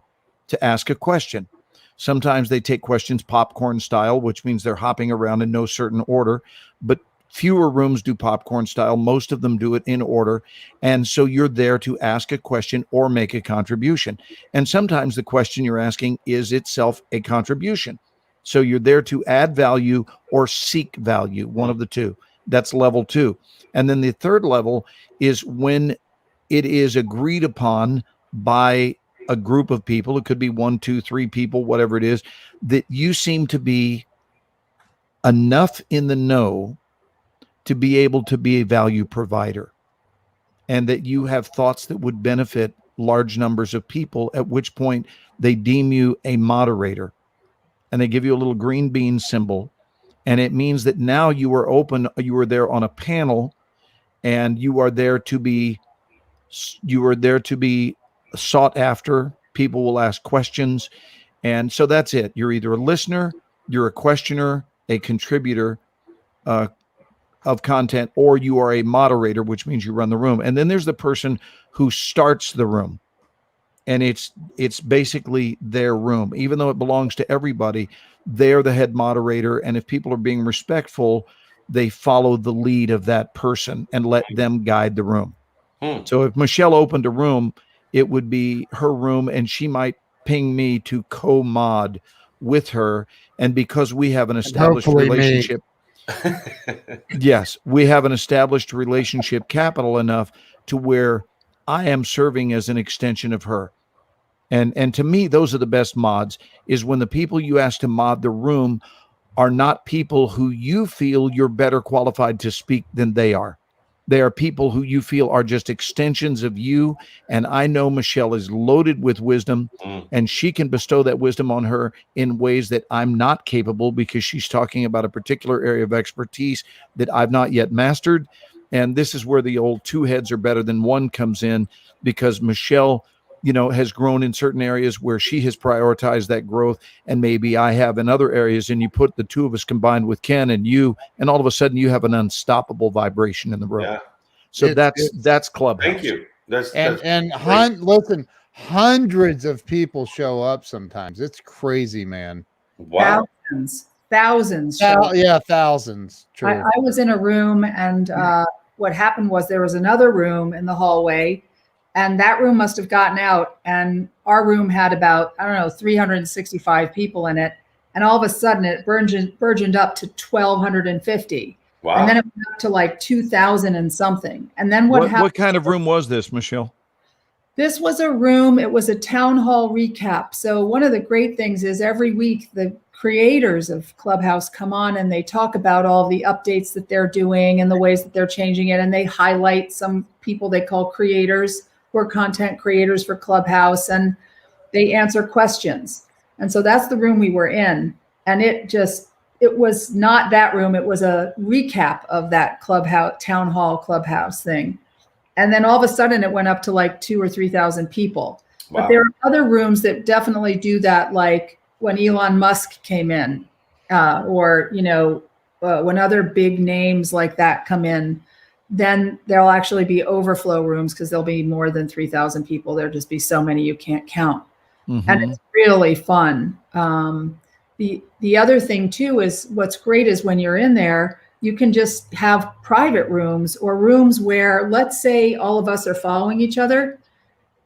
to ask a question. Sometimes they take questions popcorn style, which means they're hopping around in no certain order. But fewer rooms do popcorn style. Most of them do it in order. And so you're there to ask a question or make a contribution. And sometimes the question you're asking is itself a contribution. So you're there to add value or seek value, one of the two. That's level 2. And then the third level is when it is agreed upon by a group of people. It could be 1, 2, 3 people, whatever it is, that you seem to be enough in the know to be able to be a value provider, and that you have thoughts that would benefit large numbers of people, at which point they deem you a moderator. And they give you a little green bean symbol. And it means that now you are open, you are there on a panel, and you are there to be sought after. People will ask questions. And so that's it. You're either a listener, you're a questioner, a contributor of content, or you are a moderator, which means you run the room. And then there's the person who starts the room. And it's basically their room. Even though it belongs to everybody, they're the head moderator. And if people are being respectful, they follow the lead of that person and let them guide the room. So if Michelle opened a room, it would be her room, and she might ping me to co-mod with her. And because we have an established relationship, yes, we have an established relationship capital enough to where I am serving as an extension of her. And to me, those are the best mods, is when the people you ask to mod the room are not people who you feel you're better qualified to speak than they are. They are people who you feel are just extensions of you. And I know Michelle is loaded with wisdom, and she can bestow that wisdom on her in ways that I'm not capable, because she's talking about a particular area of expertise that I've not yet mastered. And this is where the old two heads are better than one comes in, because Michelle, has grown in certain areas where she has prioritized that growth, and maybe I have in other areas, and you put the two of us combined with Ken and you, and all of a sudden you have an unstoppable vibration in the room. Yeah. So It's- that's Clubhouse. Thank you. Listen, hundreds of people show up sometimes. It's crazy, man. Wow. Thousands. show up. Yeah, thousands. True. I was in a room, and what happened was there was another room in the hallway, and that room must have gotten out, and our room had about, 365 people in it. And all of a sudden it burgeoned up to 1,250. Wow. And then it went up to like 2,000 and something. And then what happened? What kind of room was this, Michelle? This was a room, it was a town hall recap. So one of the great things is every week the creators of Clubhouse come on and they talk about all the updates that they're doing and the ways that they're changing it. And they highlight some people they call creators, who are content creators for Clubhouse, and they answer questions. And so that's the room we were in. And it was not that room. It was a recap of that Clubhouse, town hall Clubhouse thing. And then all of a sudden it went up to like 2,000 or 3,000 people. Wow. But there are other rooms that definitely do that, like when Elon Musk came in, or when other big names like that come in, then there'll actually be overflow rooms because there'll be more than 3,000 people. There'll just be so many you can't count. Mm-hmm. And it's really fun. The other thing too is what's great is when you're in there, you can just have private rooms or rooms where, let's say all of us are following each other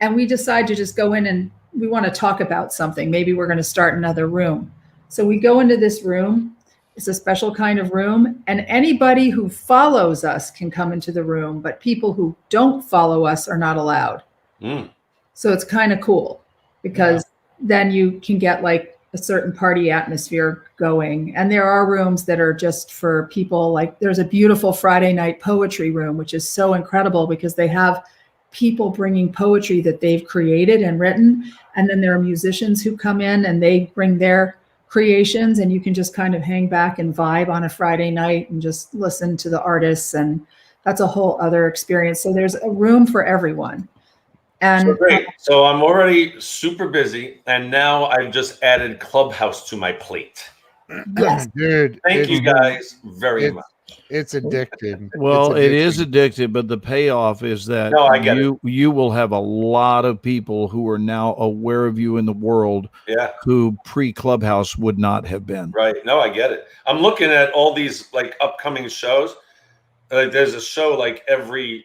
and we decide to just go in and we want to talk about something. Maybe we're going to start another room. So we go into this room. It's a special kind of room, and anybody who follows us can come into the room, but people who don't follow us are not allowed. Mm. So it's kind of cool because then you can get like a certain party atmosphere going. And there are rooms that are just for people, like there's a beautiful Friday night poetry room, which is so incredible because they have people bringing poetry that they've created and written. And then there are musicians who come in and they bring their creations, and you can just kind of hang back and vibe on a Friday night and just listen to the artists. And that's a whole other experience. So there's a room for everyone. And So great. So I'm already super busy, and now I've just added Clubhouse to my plate. Yes. Dude. Thank you guys very much. It's addictive. Well, It's it is addictive, but the payoff is that No, I get you will have a lot of people who are now aware of you in the world, Yeah. who pre-Clubhouse would not have been. Right. No, I get it. I'm looking at all these like upcoming shows. There's a show like every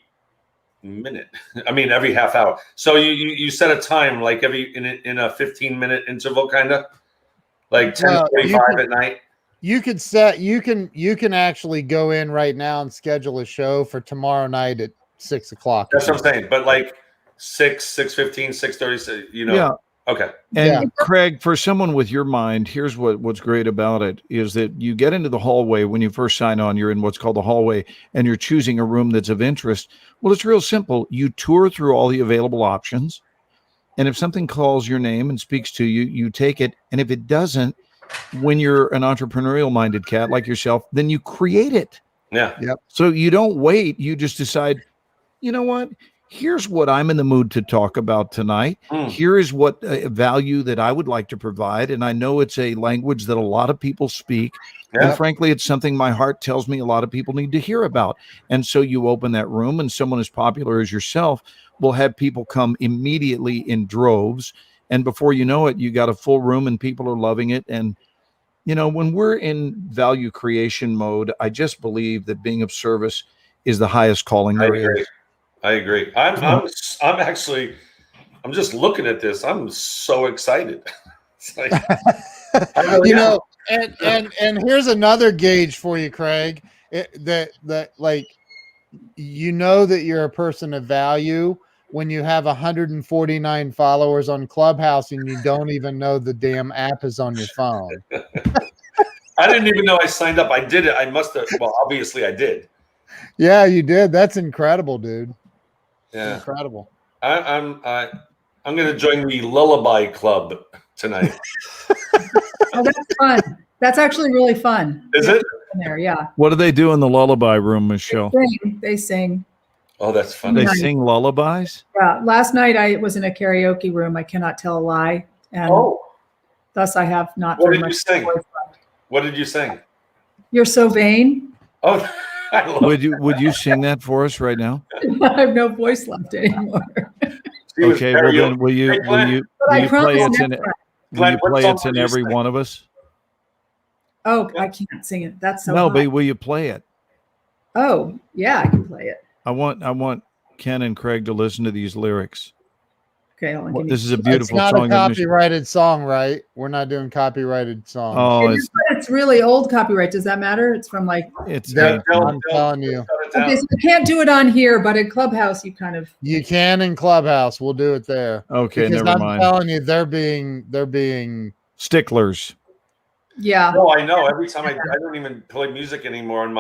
minute. I mean, every half hour. So you set a time like every in a 15-minute interval, kind of like 10:45 at night. You can actually go in right now and schedule a show for tomorrow night at 6 o'clock. That's what I'm saying. But like 6:15, 6:30. Yeah. Okay. And Craig, for someone with your mind, here's what's great about it is that you get into the hallway. When you first sign on, you're in what's called the hallway, and you're choosing a room that's of interest. Well, it's real simple. You tour through all the available options, and if something calls your name and speaks to you, you take it. And if it doesn't, when you're an entrepreneurial minded cat like yourself, then you create it. Yeah. Yep. So you don't wait. You just decide, you know what? Here's what I'm in the mood to talk about tonight. Here is what value that I would like to provide. And I know it's a language that a lot of people speak. Yeah. And frankly, it's something my heart tells me a lot of people need to hear about. And so you open that room, and someone as popular as yourself will have people come immediately in droves. And before you know it, you got a full room and people are loving it. And, when we're in value creation mode, I just believe that being of service is the highest calling there is. I agree. I'm just looking at this. I'm so excited. It's like, I really am. And here's another gauge for you, Craig. That you're a person of value when you have 149 followers on Clubhouse and you don't even know the damn app is on your phone. I didn't even know I signed up. I did it. I must have. Well, obviously I did. Yeah, you did. That's incredible, dude. Yeah, incredible. I'm going to join the Lullaby Club tonight. Oh, that's fun. That's actually really fun. Is it? In there, yeah. What do they do in the lullaby room, Michelle? They sing. Oh, that's funny. They sing lullabies? Yeah. Last night I was in a karaoke room. I cannot tell a lie. And thus I have not What very did you much sing? voice left. What did you sing? You're so vain. Oh, I love Would you sing that for us right now? I have no voice left anymore. Okay, well then will you But I play promise it in next time. will you Glenn, what play song it in would you every sing? one of us? Oh, I can't sing it. That's so No, hot. but will you play it? Oh, yeah, I can play it. I want Ken and Craig to listen to these lyrics. Okay, hold on, give me- This is a It's beautiful not song. a that Mich- copyrighted song, right? We're not doing copyrighted songs. Oh, It's really old copyright. Does that matter? It's from like. it's I'm telling you. Okay, so you can't do it on here, but at Clubhouse, you kind of. You can in Clubhouse. We'll do it there. Okay, because never I'm mind. telling you, they're being Sticklers. Yeah. No, I know. Every time I don't even play music anymore on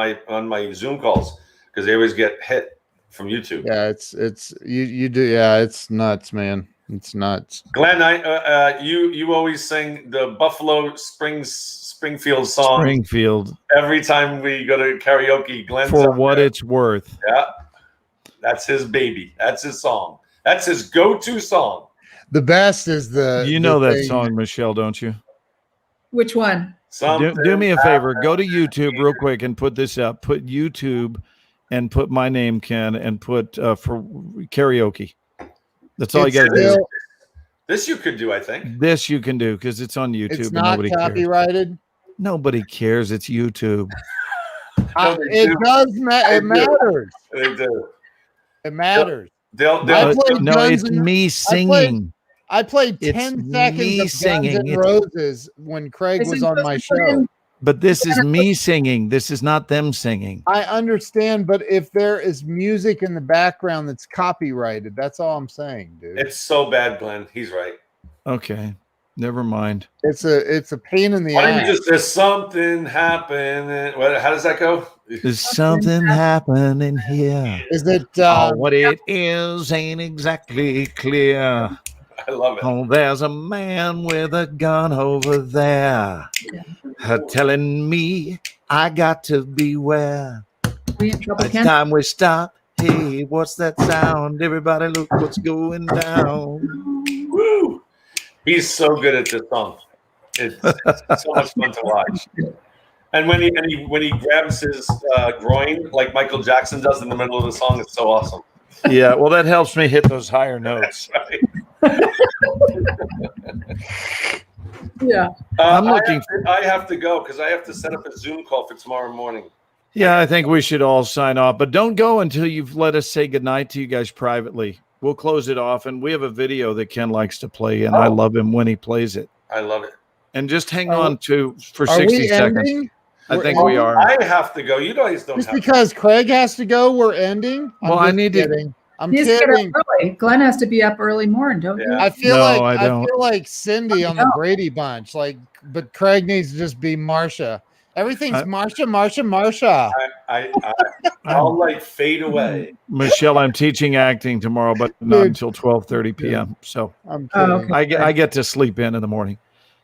my Zoom calls because they always get hit from YouTube. Yeah, it's you do. Yeah, it's nuts, man. It's nuts. Glenn, you always sing the Buffalo Springfield song Springfield. every time we go to karaoke. Glenn's For up what there. it's worth. Yeah, that's his baby. That's his song. That's his go-to song. The best is the. You know the that thing- song, Michelle, don't you? Which one? Do me a favor. Go to YouTube real quick and put this up. Put YouTube and put my name, Ken, and put for karaoke. That's all you got to do. This you could do, I think. This you can do because it's on YouTube. It's and not nobody cares. copyrighted. Nobody cares. It's YouTube. It does. It matters. They do. It matters. They'll I played No, Guns it's N' me singing. I played It's 10 me seconds of singing. Guns N' Roses when Craig was on my show. But this is me singing. This is not them singing. I understand, but if there is music in the background that's copyrighted, that's all I'm saying, dude. It's so bad, Glenn. He's right. Okay, never mind. It's a pain in the Why don't ass. you just there's something happening? How does that go? There's something happening here. Is it what it is ain't exactly clear. I love it. Oh, there's a man with a gun over there telling me I got to beware. We in trouble, It's Ken? time we stop. Hey, what's that sound? Everybody look what's going down. Woo! He's so good at this song. It's so much fun to watch. And when he grabs his groin like Michael Jackson does in the middle of the song, it's so awesome. Yeah, well, that helps me hit those higher notes. Right. Yeah. I'm looking. I have to go because I have to set up a Zoom call for tomorrow morning. Yeah, I think we should all sign off, but don't go until you've let us say goodnight to you guys privately. We'll close it off, and we have a video that Ken likes to play, and I love him when he plays it. I love it. And just hang on for are 60 we seconds. ending? I think we are. I have to go. You guys don't Just have because Craig has to go, we're ending. Well, I need to- to. I'm He has to get kidding. up early. Glenn has to be up early morning, don't you? I feel No, like I don't. feel like Cindy on the Brady Bunch. Like, but Craig needs to just be Marsha. Everything's Marsha. I'll like fade away. Michelle, I'm teaching acting tomorrow, but not Dude. until 12:30 p.m. So I'm Oh, kidding. okay. I get to sleep in the morning.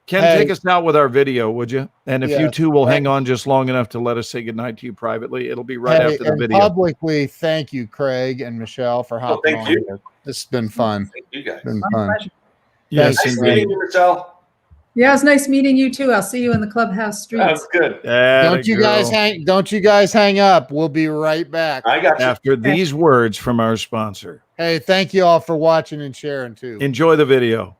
Ken, Hey. take us out with our video, would you? And if you Yes. two will hang on just long enough to let us say goodnight to you privately, it'll be right Hey, after the and video. publicly, thank you, Craig and Michelle, for hopping thank on. you. here. This has been fun. Thank you guys. Been My fun. pleasure. Yes, Thanks, Nice meeting indeed. you, Michelle. Yeah, it's nice meeting you too. I'll see you in the Clubhouse streets. That's good. Don't you guys hang up. We'll be right back. I got you. After these words from our sponsor. Hey, thank you all for watching and sharing too. Enjoy the video.